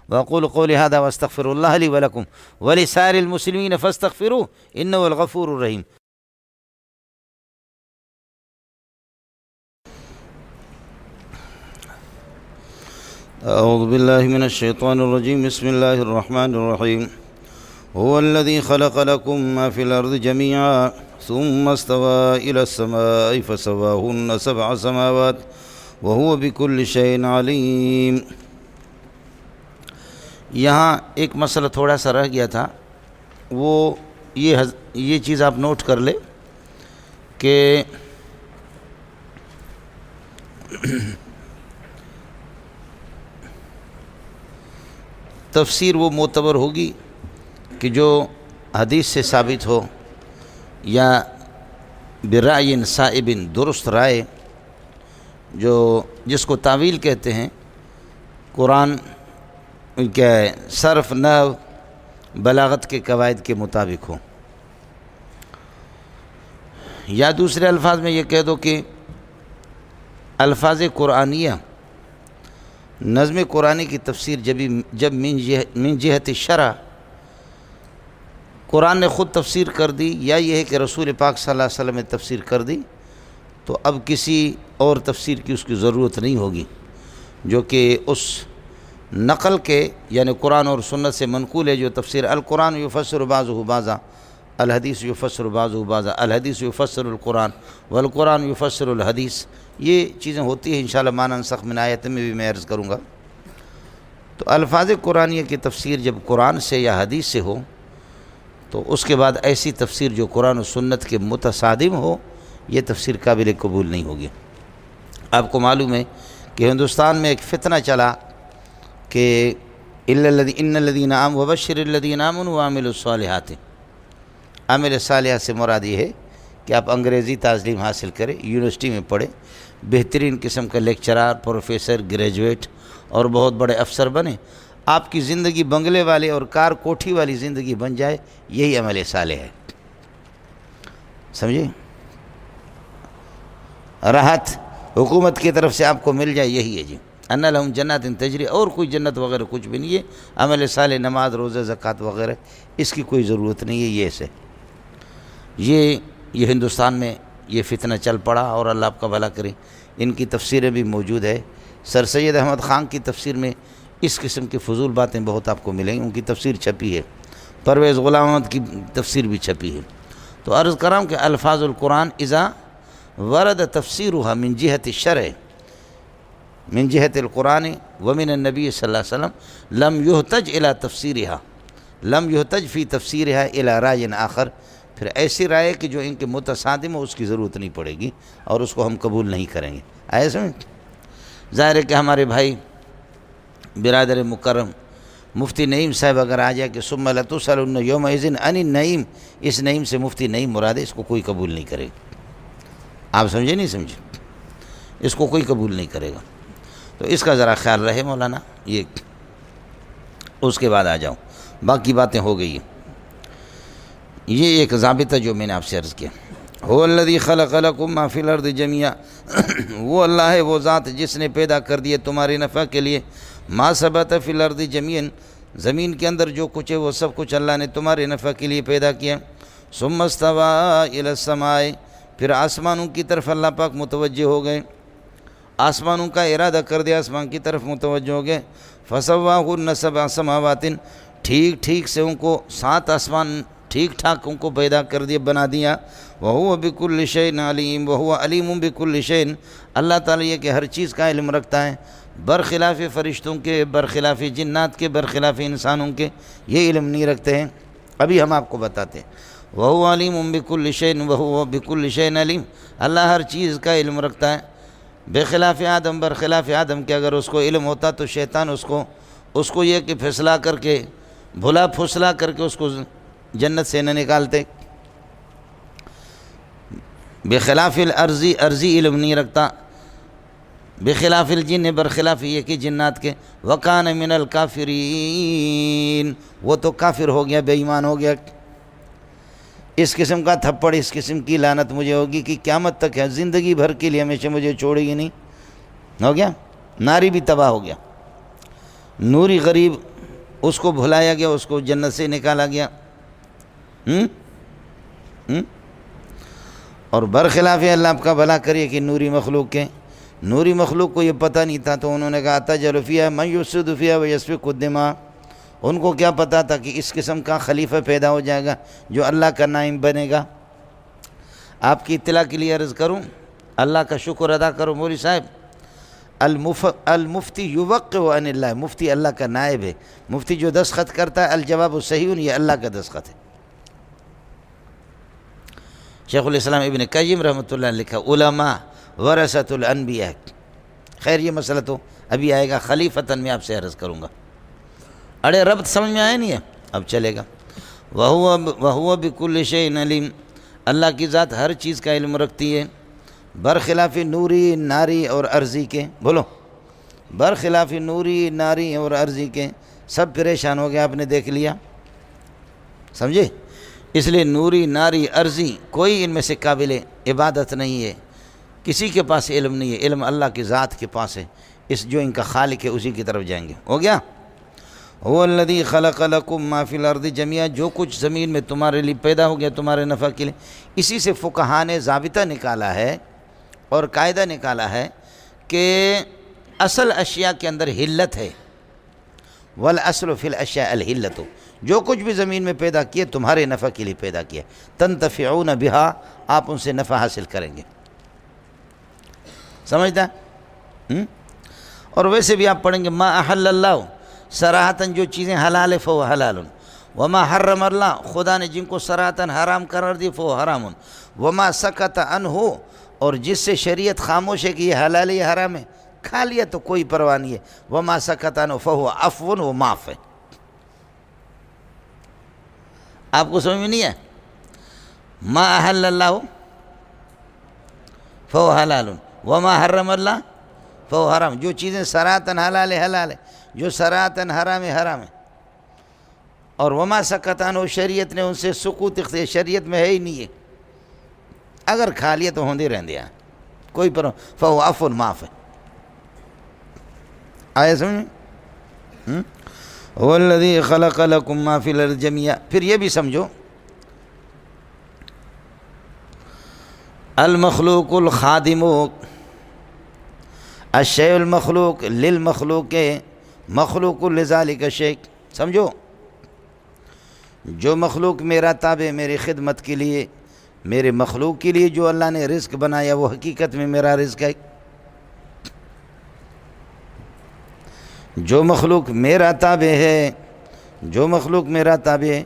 [SPEAKER 1] وَأَقُولُ قَوْلِي هَذَا وَأَسْتَغْفِرُ اللَّهَ لِي وَلَكُمْ وَلِسَائِرِ الْمُسْلِمِينَ فَاسْتَغْفِرُوهُ إِنَّهُ الْغَفُورُ الرَّحِيمُ. أعوذ بالله من الشيطان الرجيم. بسم الله الرحمن الرحيم. هو الذي خلق لكم ما في الأرض جميعا ثم استوى إلى السماء فسواهن 7 سماوات وهو بكل شيء عليم. یہاں ایک مسئلہ تھوڑا سا رہ گیا تھا، وہ یہ چیز آپ نوٹ کر لے کہ تفسیر وہ معتبر ہوگی کہ جو حدیث سے ثابت ہو، یا برائے صائب، درست رائے، جو جس کو تعویل کہتے ہیں، قرآن کیا ہے، صرف نحو بلاغت کے قواعد کے مطابق ہو. یا دوسرے الفاظ میں یہ کہہ دو کہ الفاظ قرآنیہ، نظم قرآنی کی تفسیر جب من جہت شرع قرآن نے خود تفسیر کر دی، یا یہ ہے کہ رسول پاک صلی اللہ علیہ وسلم نے تفسیر کر دی، تو اب کسی اور تفسیر کی اس کی ضرورت نہیں ہوگی، جو کہ اس نقل کے یعنی قرآن اور سنت سے منقول ہے. جو تفسیر القرآن یفسر بعضہ بعضا، الحدیث یفسر بعضہ بعضا، الحدیث یفسر القرآن والقرآن یفسر الحدیث، یہ چیزیں ہوتی ہیں. انشاءاللہ ما ننسخ من آیت میں بھی میں عرض کروں گا. تو الفاظ قرآنیہ کی تفسیر جب قرآن سے یا حدیث سے ہو، تو اس کے بعد ایسی تفسیر جو قرآن و سنت کے متصادم ہو، یہ تفسیر قابل قبول نہیں ہوگی. آپ کو معلوم ہے کہ ہندوستان میں ایک فتنہ چلا کہ ان الذین آمنوا وبشر الذین آمنوا وعملوا الصالحات. عمل صالحہ سے مراد یہ ہے کہ آپ انگریزی تعلیم حاصل کریں، یونیورسٹی میں پڑھیں، بہترین قسم کا لیکچرار، پروفیسر، گریجویٹ اور بہت بڑے افسر بنیں. آپ کی زندگی بنگلے والے اور کار کوٹھی والی زندگی بن جائے، یہی عمل صالح ہے. سمجھے؟ راحت حکومت کی طرف سے آپ کو مل جائے، یہی ہے جی. ان لہم جنات تجری، اور کوئی جنت وغیرہ کچھ بھی نہیں ہے. عمل صالح، نماز، روزہ، زکوٰۃ وغیرہ، اس کی کوئی ضرورت نہیں ہے. یہ ایسے یہ ہندوستان میں یہ فتنہ چل پڑا، اور اللہ آپ کا بھلا کرے. ان کی تفسیریں بھی موجود ہے. سر سید احمد خان کی تفسیر میں اس قسم کی فضول باتیں بہت آپ کو ملیں گی. ان کی تفسیر چھپی ہے. پرویز غلام احمد کی تفسیر بھی چھپی ہے. تو عرض کر رہا ہوں کہ الفاظ القرآن اذا ورد تفسیرها من جہت الشرع، من جہت القرآن ومن النبی صلی اللہ علیہ وسلم لم یحتج الی تفسیرها لم یحتج فی تفسیرها الی رائے آخر، پھر ایسی رائے کہ جو ان کے متصادم ہو اس کی ضرورت نہیں پڑے گی اور اس کو ہم قبول نہیں کریں گے۔ آئے سمجھ؟ ظاہر ہے کہ ہمارے بھائی برادر مکرم مفتی نعیم صاحب اگر آ جائے کہ ثم لتسألن یومئذ عن النعیم، اس نعیم سے مفتی نعیم مراد ہے، اس کو کوئی قبول نہیں کرے گا۔ آپ سمجھے نہیں سمجھے؟ اس کو کوئی قبول نہیں کرے گا، تو اس کا ذرا خیال رہے مولانا۔ یہ اس کے بعد آ جاؤ، باقی باتیں ہو گئی ہیں۔ یہ ایک ضابطہ جو میں نے آپ سے عرض کیا، هو الذی خلق لکم ما فی الارض جميعا، وہ اللہ ہے وہ ذات جس نے پیدا کر دیے تمہارے نفع کے لیے، ما ثبت فی الارض جميعا، زمین کے اندر جو کچھ ہے وہ سب کچھ اللہ نے تمہارے نفع کے لیے پیدا کیا۔ ثم استوى الی السماء، پھر آسمانوں کی طرف اللہ پاک متوجہ ہو گئے، آسمانوں کا ارادہ کر دیا، آسمان کی طرف متوجہ ہو گئے۔ فسواہن سبع سماوات، ٹھیک ٹھیک سے ان کو 7 آسمان ٹھیک ٹھاک ان کو پیدا کر دیا، بنا دیا۔ وَهُوَ بِكُلِّ شَيْءٍ عَلِيمٌ وَهُوَ عَلِيمٌ بِكُلِّ شَيْءٍ، اللہ تعالیٰ یہ کہ ہر چیز کا علم رکھتا ہے، برخلاف فرشتوں کے، برخلاف جنات کے، برخلاف انسانوں کے، یہ علم نہیں رکھتے ہیں۔ ابھی ہم آپ کو بتاتے ہیں وَهُوَ عَلِيمٌ بِكُلِّ شَيْءٍ وَهُوَ بِكُلِّ شَيْءٍ عَلِيمٌ، اللہ ہر چیز کا علم رکھتا ہے، بخلاف آدم، برخلاف آدم کہ اگر اس کو علم ہوتا تو شیطان اس کو یہ کہ پھسلا کر کے، بھلا پھسلا کر کے اس کو جنت سے نہ نکالتے۔ بخلاف الارضی، ارضی علم نہیں رکھتا، بخلاف الجن، برخلاف یہ کہ جنات کے، وکان من الکافرین، وہ تو کافر ہو گیا، بے ایمان ہو گیا۔ اس قسم کا تھپڑ، اس قسم کی لعنت مجھے ہوگی کہ قیامت تک ہے، زندگی بھر کے لیے ہمیشہ مجھے چھوڑے گی نہیں۔ ہو گیا، ناری بھی تباہ ہو گیا، نوری غریب اس کو بھلایا گیا، اس کو جنت سے نکالا گیا۔ اور برخلاف اللہ آپ کا بھلا کریے کہ نوری مخلوق کو یہ پتہ نہیں تھا، تو انہوں نے کہا اتجعل فیہا من یفسد فیہا ویسفک الدماء، ان کو کیا پتہ تھا کہ اس قسم کا خلیفہ پیدا ہو جائے گا جو اللہ کا نائب بنے گا۔ آپ کی اطلاع کے لیے عرض کروں، اللہ کا شکر ادا کرو مولوی صاحب، المفتی یوقع عن اللہ، مفتی اللہ کا نائب ہے، مفتی جو دستخط کرتا ہے الجواب الصحیح، یہ اللہ کا دستخط ہے۔ شیخ الاسلام ابن قیم رحمۃ اللہ نے لکھا علماء ورثۃ الانبیاء۔ خیر یہ مسئلہ تو ابھی آئے گا، خلیفتاً میں آپ سے عرض کروں گا۔ اڑے ربط سمجھ میں آیا نہیں ہے؟ اب چلے گا۔ وَهُوَ بِكُلِّ شَيْءٍ عَلِيمٌ، اللہ کی ذات ہر چیز کا علم رکھتی ہے، برخلاف نوری، ناری اور ارضی کے، بولو، برخلاف نوری، ناری اور ارضی کے، سب پریشان ہو گیا، آپ نے دیکھ لیا، سمجھے؟ اس لیے نوری، ناری، ارضی کوئی ان میں سے قابل عبادت نہیں ہے، کسی کے پاس علم نہیں ہے، علم اللہ کی ذات کے پاس ہے، اس جو ان کا خالق ہے اسی کی طرف جائیں گے۔ ہو گیا؟ هو الذی خلق لکم ما فی الارض جميعا، جو کچھ زمین میں تمہارے لیے پیدا ہو گیا تمہارے نفع کے لیے۔ اسی سے فقہا نے ضابطہ نکالا ہے اور قاعدہ نکالا ہے کہ اصل اشیاء کے اندر حلت ہے، والاصل فی الاشیاء الحلت، جو کچھ بھی زمین میں پیدا کیے تمہارے نفع کے لیے پیدا کیا، تنتفعون بہا، آپ ان سے نفع حاصل کریں گے، سمجھتا؟ اور ویسے بھی آپ پڑھیں گے ما احل اللہ، صراحتاً جو چیزیں حلال ہے فہو حلال، وما حرم اللہ، خدا نے جن کو صراحتاً حرام قرار دی فہو حرام، وما سکت عنہ، اور جس سے شریعت خاموش ہے کہ یہ حلال ہے یہ حرام ہے، کھا لیا تو کوئی پرواہ نہیں ہے، وما سکت عنہ فہو عفو، وہ معاف ہے۔ آپ کو سمجھ میں نہیں ہے؟ ما احل اللہ فہو حلال وما حرم اللہ فہو حرام، جو چیزیں صراحتاً حلال ہے حلال ہے، جو صراحتاً حرام ہے حرام ہے، اور وما سکت عنہ، شریعت نے ان سے سکوت اختیار، شریعت میں ہے ہی نہیں ہے، اگر کھا لیا تو ہوندے رہن دیا، کوئی پر فہو عفو، معاف ہے۔ آئے سمجھ؟ هو الذی خلق لکم ما فی الارض جميعا، پھر یہ بھی سمجھو المخلوق الخادم، الشیء المخلوق للمخلوق، مخلوق لذالک الشیء، سمجھو جو مخلوق میرا تابع، میری خدمت کے لیے، میرے مخلوق کے لیے جو اللہ نے رزق بنایا وہ حقیقت میں میرا رزق ہے۔ جو مخلوق میرا تابع ہے، جو مخلوق میرا تابع ہے،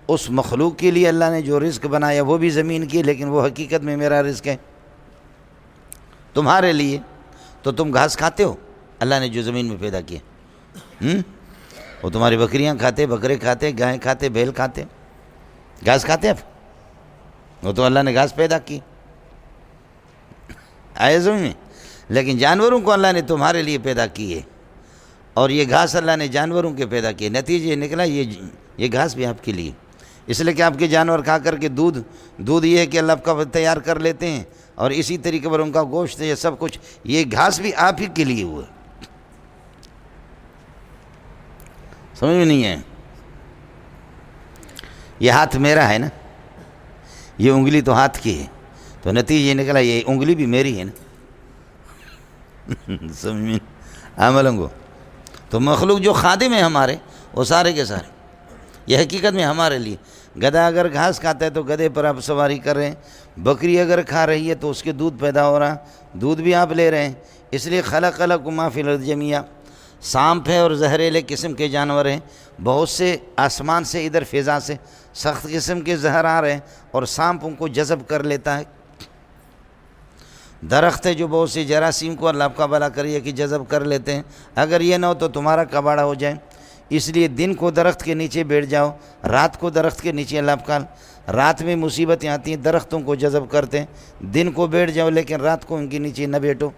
[SPEAKER 1] اس مخلوق کے لیے اللہ نے جو رزق بنایا وہ بھی زمین کی، لیکن وہ حقیقت میں میرا رزق ہے تمہارے لیے۔ تو تم گھاس کھاتے ہو اللہ نے جو زمین میں پیدا کیا، وہ تمہاری بکریاں کھاتے، بکرے کھاتے، گائیں کھاتے، بیل کھاتے، گھاس کھاتے اب، وہ تو اللہ نے گھاس پیدا کی آئے زمین میں، لیکن جانوروں کو اللہ نے تمہارے لیے پیدا کی ہے، اور یہ گھاس اللہ نے جانوروں کے پیدا کیے، نتیجہ یہ نکلا یہ گھاس بھی آپ کے لیے، اس لیے کہ آپ کے جانور کھا کر کے دودھ یہ ہے کہ اللہ کا تیار کر لیتے ہیں، اور اسی طریقے پر ان کا گوشت یہ سب کچھ، یہ گھاس بھی آپ ہی کے لیے ہوا، سمجھ میں نہیں ہے؟ یہ ہاتھ میرا ہے نا، یہ انگلی تو ہاتھ کی ہے، تو نتیجہ یہ نکلا یہ انگلی بھی میری ہے نا، سمجھ میں عملوں کو، تو مخلوق جو خادم ہیں ہمارے وہ سارے کے سارے یہ حقیقت میں ہمارے لیے۔ گدھا اگر گھاس کھاتا ہے تو گدھے پر آپ سواری کر رہے ہیں، بکری اگر کھا رہی ہے تو اس کے دودھ پیدا ہو رہا، دودھ بھی آپ لے رہے ہیں، اس لیے خلق لکم ما فی الارض جمیعا۔ سانپ ہے اور زہریلے قسم کے جانور ہیں، بہت سے آسمان سے ادھر فضا سے سخت قسم کے زہر آ رہے ہیں اور سانپ ان کو جذب کر لیتا ہے۔ درخت ہے جو بہت سے جراثیم کو اللہ کا بھلا کریے کہ جذب کر لیتے ہیں، اگر یہ نہ ہو تو تمہارا کباڑا ہو جائے۔ اس لیے دن کو درخت کے نیچے بیٹھ جاؤ، رات کو درخت کے نیچے اللہ کا، رات میں مصیبتیں آتی ہیں درختوں کو جذب کرتے ہیں، دن کو بیٹھ جاؤ لیکن رات کو ان کے نیچے نہ بیٹھو۔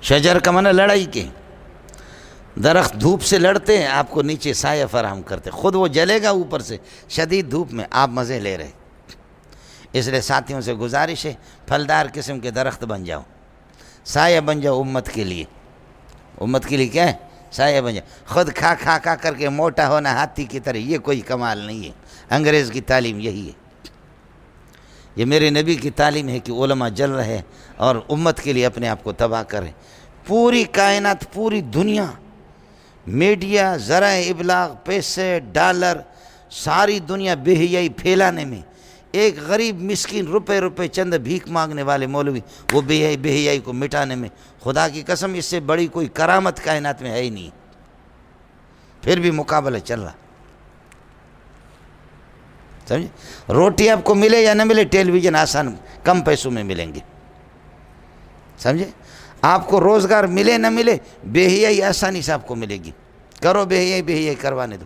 [SPEAKER 1] شجر کا معنی لڑائی کے، درخت دھوپ سے لڑتے ہیں، آپ کو نیچے سایہ فراہم کرتے، خود وہ جلے گا اوپر سے شدید دھوپ میں، آپ مزے لے رہے۔ اس لیے ساتھیوں سے گزارش ہے پھلدار قسم کے درخت بن جاؤ، سایہ بن جاؤ امت کے لیے۔ امت کے لیے کیا ہے؟ سایہ بن جاؤ۔ خود کھا کر کے موٹا ہونا ہاتھی کی طرح یہ کوئی کمال نہیں ہے، انگریز کی تعلیم یہی ہے، یہ میرے نبی کی تعلیم ہے کہ علماء جل رہے اور امت کے لیے اپنے آپ کو تباہ کریں۔ پوری کائنات، پوری دنیا، میڈیا، ذرائع ابلاغ، پیسے، ڈالر، ساری دنیا بے حیائی پھیلانے میں، ایک غریب مسکین روپے چند بھیک مانگنے والے مولوی وہ بے حیائی کو مٹانے میں، خدا کی قسم اس سے بڑی کوئی کرامت کائنات میں ہے ہی نہیں، پھر بھی مقابلہ چل رہا۔ سمجھے؟ روٹی آپ کو ملے یا نہ ملے، ٹیلی ویژن آسان کم پیسوں میں ملیں گے، سمجھے؟ آپ کو روزگار ملے نہ ملے، بے حیائی آسانی سے آپ کو ملے گی، کرو بے حیائی کروانے دو۔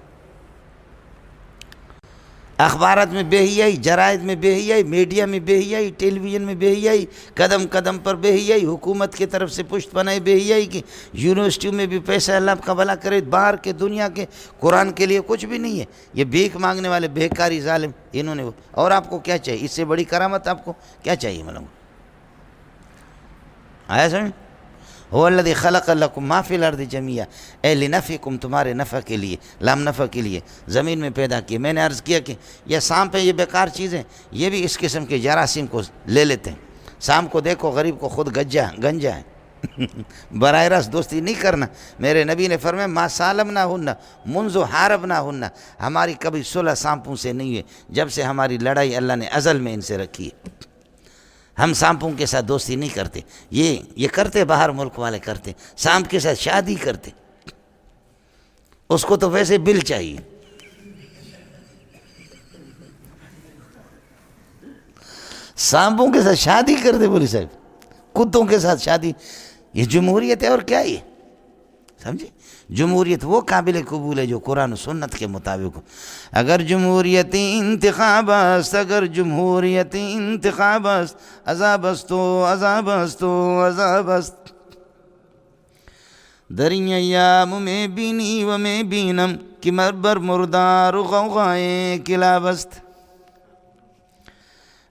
[SPEAKER 1] اخبارات میں بے حیائی، جرائد میں بے حیائی، میڈیا میں بے حیائی، ٹیلی ویژن میں بے حیائی، قدم قدم پر بے حیائی، حکومت کی طرف سے پشت پناہی بے حیائی کی، یونیورسٹیوں میں بھی پیسہ اللہ کا بھلا کرے، باہر کے دنیا کے قرآن کے لیے کچھ بھی نہیں ہے، یہ بھیک مانگنے والے بےکاری ظالم انہوں نے، اور آپ کو کیا چاہیے؟ اس سے بڑی کرامت آپ کو کیا چاہیے؟ ملنگ آیا سمجھ؟ هو الذی خلق لکم ما فی الارض جمیعا، اے لنفعکم، تمہارے نفع کے لیے، لام نفع کے لیے زمین میں پیدا کیے۔ میں نے عرض کیا کہ یہ سانپ ہے، یہ بیکار چیزیں، یہ بھی اس قسم کے جراثیم کو لے لیتے ہیں۔ سانپ کو دیکھو، غریب کو خود گنجا ہے براہ راست دوستی نہیں کرنا۔ میرے نبی نے فرمایا ما سالمناہن منذ حاربناہن، ہماری کبھی صلح سانپوں سے نہیں ہے جب سے ہماری لڑائی اللہ نے ازل میں ان سے رکھی ہے۔ ہم سانپوں کے ساتھ دوستی نہیں کرتے، یہ کرتے باہر ملک والے کرتے، سانپ کے ساتھ شادی کرتے، اس کو تو ویسے بل چاہیے۔ سانپوں کے ساتھ شادی کرتے بولی صاحب، کتوں کے ساتھ شادی، یہ جمہوریت ہے اور کیا یہ؟ سمجھے؟ جمہوریت وہ قابل قبول ہے جو قرآن و سنت کے مطابق ہو۔ اگر جمہوریت انتخاب است، اگر جمہوریت انتخاب است، عذاب است و عذاب است و عذاب است۔ در این ایام میں بینی و میں بینم کہ بر مردار و غوغائے کلاب است۔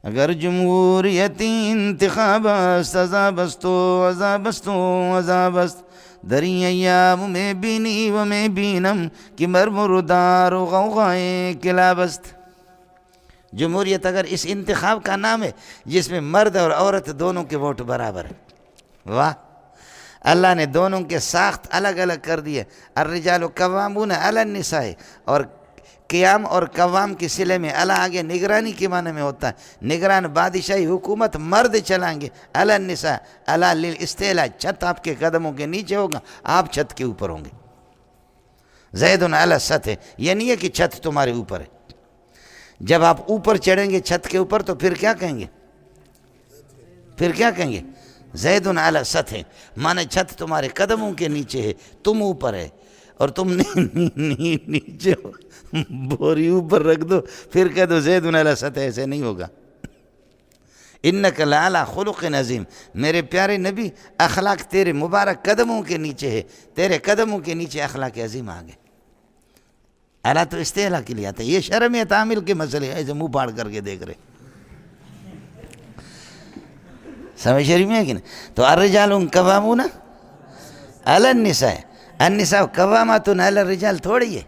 [SPEAKER 1] اگر جمہوریت انتخاب است، عذاب است و عذاب است و عذاب است۔ در این ایام میں بینی و میں بینم کہ مردار و غوغائے کلاب است۔ جمہوریت اگر اس انتخاب کا نام ہے جس میں مرد اور عورت دونوں کے ووٹ برابر ہیں، واہ، اللہ نے دونوں کے ساخت الگ الگ کر دیے، الرجال قوامون علی النساء، اور قیام اور قوام کے صلے میں الا آگے نگرانی کے معنی میں ہوتا ہے، نگران بادشاہی حکومت مرد چلائیں گے، الا النساء الا للاستعلاء، چھت آپ کے قدموں کے نیچے ہوگا، آپ چھت کے اوپر ہوں گے۔ زید علی السطح، یہ نہیں ہے کہ چھت تمہارے اوپر ہے، جب آپ اوپر چڑھیں گے چھت کے اوپر تو پھر کیا کہیں گے؟ پھر کیا کہیں گے؟ زید علی السطح، مانے چھت تمہارے قدموں کے نیچے ہے، تم اوپر ہے، اور تم نیچے ہو، بوری اوپر رکھ دو پھر کہہ دو زید علی السطح، ایسے نہیں ہوگا۔ انک لعلی خلق عظیم، میرے پیارے نبی اخلاق تیرے مبارک قدموں کے نیچے ہے، تیرے قدموں کے نیچے اخلاق عظیم آ گئے۔ اللہ تو استعلاء کے لیے آتا ہے، یہ شرم تعامل کے مسئلے ہیں، ایسے منہ پاڑ کر کے دیکھ رہے، سمجھ شریف میں ہے کہ نہیں؟ تو الرجال قوامون علی النساء، النساء قوامات علی الرجال تھوڑی ہے،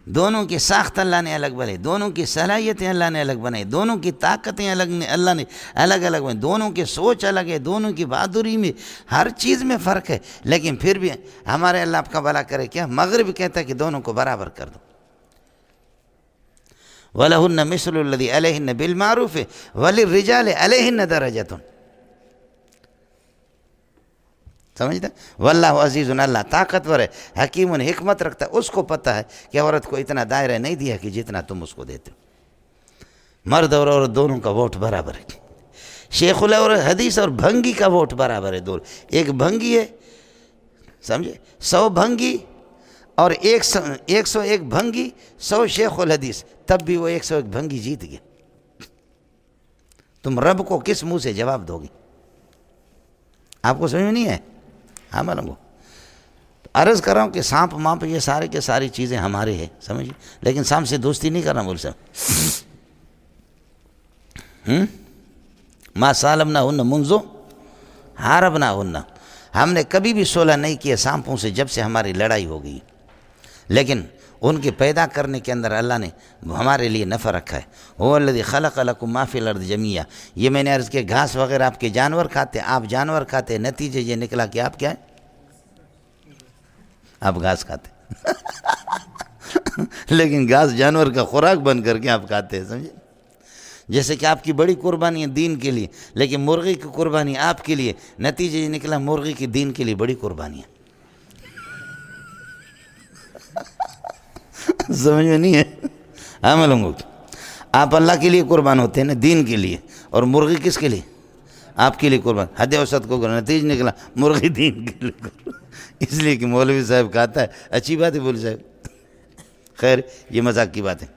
[SPEAKER 1] دونوں کی ساخت اللہ نے الگ بنائی، دونوں کی صلاحیتیں اللہ نے الگ بنائی، دونوں کی طاقتیں اللہ نے الگ الگ بنائی، دونوں کی سوچ الگ ہے، دونوں کی بہادری میں ہر چیز میں فرق ہے، لیکن پھر بھی ہمارے اللہ آپ کا بھلا کرے کیا مغرب کہتا ہے کہ دونوں کو برابر کر دو۔ وَلَهُنَّ مِثْلُ الَّذِي عَلَيْهِنَّ بِالْمَعْرُوفِ وَلِلرِّجَالِ عَلَيْهِنَّ دَرَجَةٌ، سمجھتا ہے؟ واللہ عزیز، اللہ طاقتور ہے، حکیم حکمت رکھتا ہے، اس کو پتہ ہے کہ عورت کو اتنا دائرہ نہیں دیا کہ جتنا تم اس کو دیتے ہو۔ مرد اور عورت دونوں کا ووٹ برابر ہے، شیخ اور حدیث اور بھنگی کا ووٹ برابر ہے، دونوں، ایک بھنگی ہے، سمجھے، 100 بھنگی اور 101 بھنگی، 100 شیخ الحدیث، تب بھی وہ 101 بھنگی جیت گئے۔ تم رب کو کس منہ سے جواب دو گی؟ آپ کو سمجھ میں نہیں ہے؟ ہاں معلوم، عرض کر رہا ہوں کہ سانپ مانپ یہ سارے کے ساری چیزیں ہمارے ہیں، سمجھے، لیکن سانپ سے دوستی نہیں کرنا بول سکتے۔ ما سالمناہن منذ حاربناہن، ہم نے کبھی بھی صلح نہیں کیا سانپوں سے جب سے ہماری لڑائی ہو گئی، لیکن ان کے پیدا کرنے کے اندر اللہ نے ہمارے لیے نفع رکھا ہے۔ هو الذی خلق لکم ما فی الارض جمیعا، یہ میں نے عرض کیا گھاس وغیرہ آپ کے جانور کھاتے، آپ جانور کھاتے، نتیجے یہ نکلا کہ آپ کیا ہے؟ آپ گھاس کھاتے لیکن گھاس جانور کا خوراک بن کر کے آپ کھاتے ہیں، سمجھے؟ جیسے کہ آپ کی بڑی قربانی ہے دین کے لیے، لیکن مرغی کی قربانی آپ کے لیے، نتیجے یہ نکلا مرغی کی دین کے لیے بڑی قربانی ہے۔ سمجھ میں نہیں ہے؟ عمل ہوں گے، آپ اللہ کے لیے قربان ہوتے ہیں نا، دین کے لیے، اور مرغی کس کے لیے؟ آپ کے لیے قربان، حد اوسط کو کرنا، نتیجہ نکلا مرغی دین کے لیے قربان۔ اس لیے کہ مولوی صاحب کہتا ہے، اچھی بات ہے بول صاحب، خیر یہ مذاق کی بات ہے۔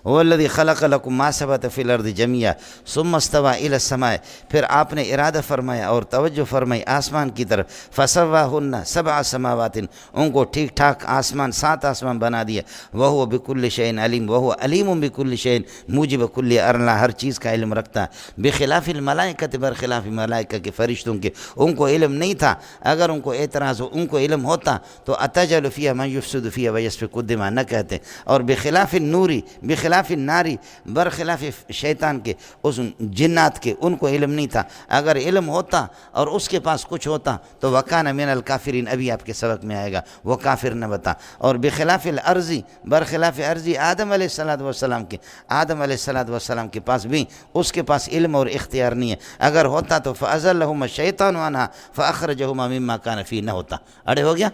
[SPEAKER 1] هو الذی خلق لکم ما ثبت فی الارض جمیعا ثم استوى الی السماء، پھر آپ نے ارادہ فرمایا اور توجہ فرمائی آسمان کی طرف، فسواہن 7 سماوات، ان کو ٹھیک ٹھاک آسمان 7 آسمان بنا دیا، وہو بکل شیء علیم، وہو علیم بکل شیء، موجب کل امر، ہر چیز کا علم رکھتا ہے، بخلاف الملائکۃ، برخلاف ملائکہ کے فرشتوں کے، ان کو علم نہیں تھا، اگر ان کو اعتراض ہو، ان کو علم ہوتا تو اتجعل فیہا من یفسد فیہا ویسفک الدماء نہ کہتے، اور بخلاف النوری، بخلاف الناری، برخلاف شیطان کے، اس جنات کے، ان کو علم نہیں تھا، اگر علم ہوتا اور اس کے پاس کچھ ہوتا تو وکان من الکافرین، ابھی آپ کے سبق میں آئے گا، وہ کافر نہ بتا، اور بخلاف الارضی، برخلاف ارضی آدم علیہ السلام کے، آدم علیہ السلام کے پاس بھی اس کے پاس علم اور اختیار نہیں ہے، اگر ہوتا تو فأزلہما الشیطان عنہا فأخرجہما مما کان فیہ، نہ ہوتا۔ اڑے ہو گیا،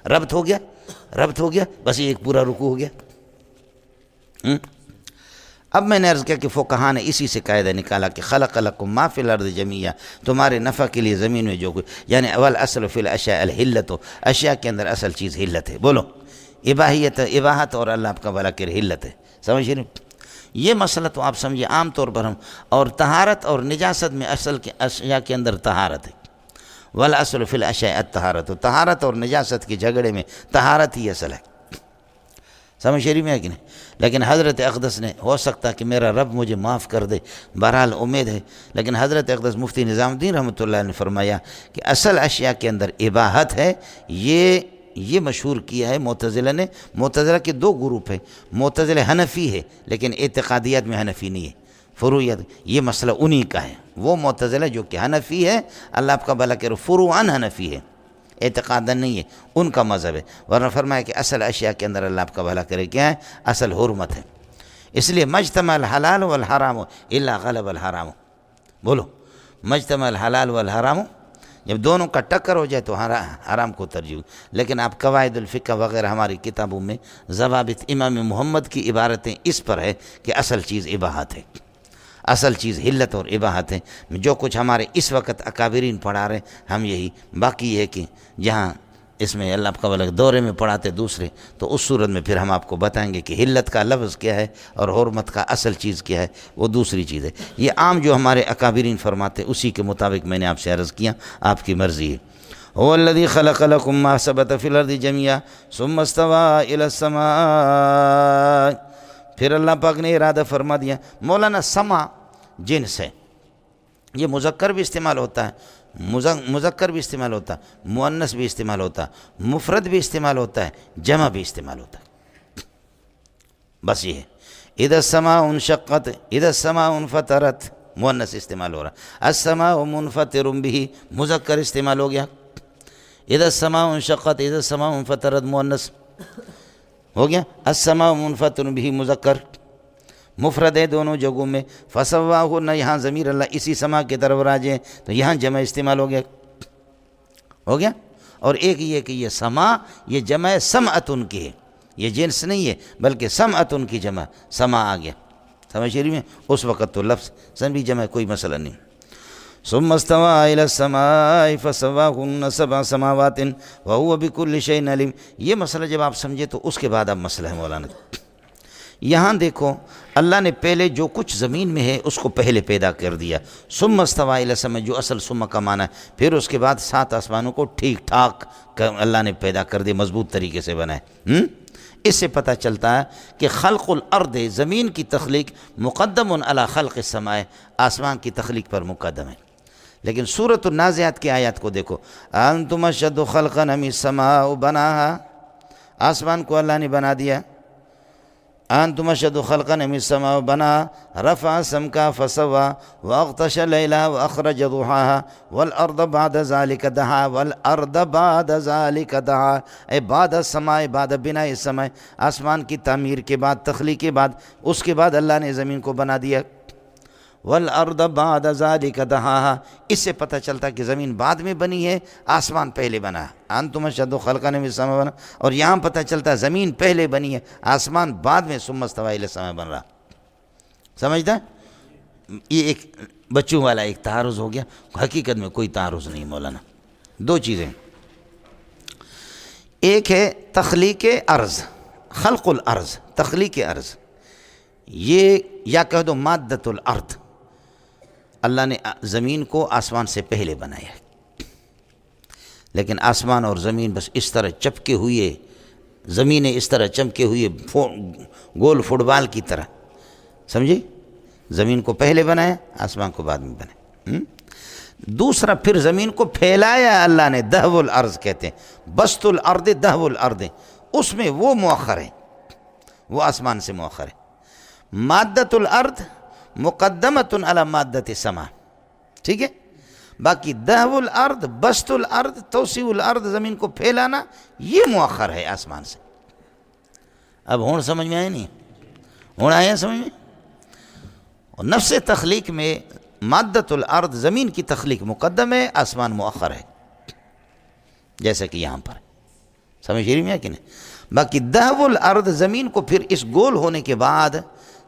[SPEAKER 1] ربط ہو گیا، ربط ہو گیا، بس یہ ایک پورا رکوع ہو گیا۔ اب میں نے عرض کیا کہ فقہاء نے اسی سے قاعدہ نکالا کہ خلق لکم ما فی الارض جمیعا، تمہارے نفع کے لیے زمین میں جو کچھ، یعنی اول اصل فی الاشیاء الحلت، اشیاء کے اندر اصل چیز حلت ہے، بولو اباحیت، اباحت، اور اللہ آپ کا بھلا کرے حلت ہے، سمجھ رہے؟ یہ مسئلہ تو آپ سمجھے عام طور پر ہم، اور طہارت اور نجاست میں اصل کے اشیاء کے اندر طہارت ہے، والاصل فی الاشیاء الطہارت، طہارت اور نجاست کے جھگڑے میں طہارت ہی اصل ہے، سمجھ شریف میں ہے کہ نہیں؟ لیکن حضرت اقدس نے، ہو سکتا کہ میرا رب مجھے معاف کر دے، بہرحال امید ہے، لیکن حضرت اقدس مفتی نظام الدین رحمۃ اللہ نے فرمایا کہ اصل اشیاء کے اندر اباحت ہے، یہ مشہور کیا ہے معتزلہ نے۔ معتزلہ کے 2 گروپ ہیں، معتزلہ حنفی ہے لیکن اعتقادیات میں حنفی نہیں ہے، فروعیات، یہ مسئلہ انہی کا ہے، وہ معتزلہ جو کہ حنفی ہے، اللہ آپ کا بھلا کرے، فروعاً حنفی ہے، اعتقاداً نہیں ہے، ان کا مذہب ہے، ورنہ فرمایا کہ اصل اشیاء کے اندر اللہ آپ کا بھلا کرے کیا ہے؟ اصل حرمت ہے۔ اس لیے مجتمع الحلال والحرام الا غلب الحرام، بولو مجتمع الحلال والحرام، جب دونوں کا ٹکر ہو جائے تو حرام کو ترجیح، لیکن آپ قواعد الفقہ وغیرہ ہماری کتابوں میں ضوابط امام محمد کی عبارتیں اس پر ہے کہ اصل چیز اباحت ہے، اصل چیز حلت اور اباحت ہے۔ جو کچھ ہمارے اس وقت اکابرین پڑھا رہے ہیں ہم یہی، باقی یہ ہے کہ جہاں اس میں اللہ کا بلک دورے میں پڑھاتے دوسرے، تو اس صورت میں پھر ہم آپ کو بتائیں گے کہ حلت کا لفظ کیا ہے اور حرمت کا اصل چیز کیا ہے، وہ دوسری چیز ہے۔ یہ عام جو ہمارے اکابرین فرماتے اسی کے مطابق میں نے آپ سے عرض کیا، آپ کی مرضی ہے۔ هو الذي خلق لكم ما ثبت في الارض جميعا ثم استوى الى السماء، پھر اللہ پاک نے ارادہ فرما دیا۔ مولانا سما جنس ہے، یہ مذکر بھی استعمال ہوتا ہے، مذکر بھی استعمال ہوتا ہے، مؤنث بھی استعمال ہوتا ہے، مفرد بھی استعمال ہوتا ہے، جمع بھی استعمال ہوتا ہے، بس یہ ہے۔ اذا السماء انشقت، اذا السماء انفطرت، مؤنث استعمال ہو رہا ہے۔ السماء منفطر به، مذکر استعمال ہو گیا۔ اذا السماء انشقت، اذا السماء انفطرت، مؤنث ہو گیا۔ السماء منفطر به مذکر، مفرد ہے دونوں جگہوں میں۔ فسواہن، یہاں ضمیر اللہ اسی سما کی طرف راجع ہے تو یہاں جمع استعمال ہو گیا۔ اور ایک یہ کہ یہ سما یہ جمع سمعتن کی ہے، یہ جنس نہیں ہے بلکہ سمعتن کی جمع سما آ گیا، سمجھ رہی میں؟ اس وقت تو لفظ سن بھی جمع کوئی مسئلہ نہیں۔ ثم استوى الى السماء فسواهن سبع سماوات وهو بكل شيء عليم، یہ مسئلہ جب آپ سمجھے تو اس کے بعد اب مسئلہ ہے مولانا۔ یہاں دیکھو اللہ نے پہلے جو کچھ زمین میں ہے اس کو پہلے پیدا کر دیا، ثم استوى الى السماء جو اصل ثم کا معنی ہے، پھر اس کے بعد 7 آسمانوں کو ٹھیک ٹھاک اللہ نے پیدا کر دیا، مضبوط طریقے سے بنائے۔ اس سے پتہ چلتا ہے کہ خلق الارض، زمین کی تخلیق، مقدم علی خلق السماء، آسمان کی تخلیق پر مقدم ہے۔ لیکن سورۃ النازعات کی آیات کو دیکھو، انتم اشد خلقا ام السماء بناها، آسمان کو اللہ نے بنا دیا۔ انتم اشد خلقا ام السماء بناها رفع سمكها فسوى واغطش ليلها واخرج ضحاها والارض بعد ذلك دحاها والارض بعد ذلك دحاها، اے بعد السماء بعد بناء السماء، آسمان کی تعمیر کے بعد، تخلیق کے بعد، اس کے بعد اللہ نے زمین کو بنا دیا۔ والارض بعد ذلك دحاها، اس سے پتہ چلتا کہ زمین بعد میں بنی ہے، آسمان پہلے بنا ہے۔ انتم اشد خلقا من السماء بنا، اور یہاں پتہ چلتا زمین پہلے بنی ہے، آسمان بعد میں ثم استوى الى السماء بن رہا۔ سمجھتا ہے؟ یہ ایک بچوں والا ایک تعارض ہو گیا، حقیقت میں کوئی تعارض نہیں مولانا۔ دو چیزیں، ایک ہے تخلیق ارض، خلق الارض، تخلیق ارض، یہ یا کہہ دو مادۃ الارض، اللہ نے زمین کو آسمان سے پہلے بنایا ہے، لیکن آسمان اور زمین بس اس طرح چپکے ہوئے، زمینیں اس طرح چمکے ہوئے گول فٹ بال کی طرح، سمجھے؟ زمین کو پہلے بنایا، آسمان کو بعد میں بنایا۔ دوسرا پھر زمین کو پھیلایا اللہ نے، دہو الارض کہتے ہیں، بسط الارض دہو الارض، اس میں وہ مؤخر ہے، وہ آسمان سے مؤخر ہے۔ مادۃ الارض مقدمۃ علی مادۃ السماء، ٹھیک ہے؟ باقی دہو الارض، بسط الارض، توسیع الارض، زمین کو پھیلانا، یہ مؤخر ہے آسمان سے۔ اب ہون سمجھ میں آئے نہیں؟ ہون آئے سمجھ میں؟ اور نفس تخلیق میں مادۃ الارض، زمین کی تخلیق مقدم ہے، آسمان مؤخر ہے، جیسا کہ یہاں پر سمجھ رہی میں کہ نہیں؟ باقی دہو الارض، زمین کو پھر اس گول ہونے کے بعد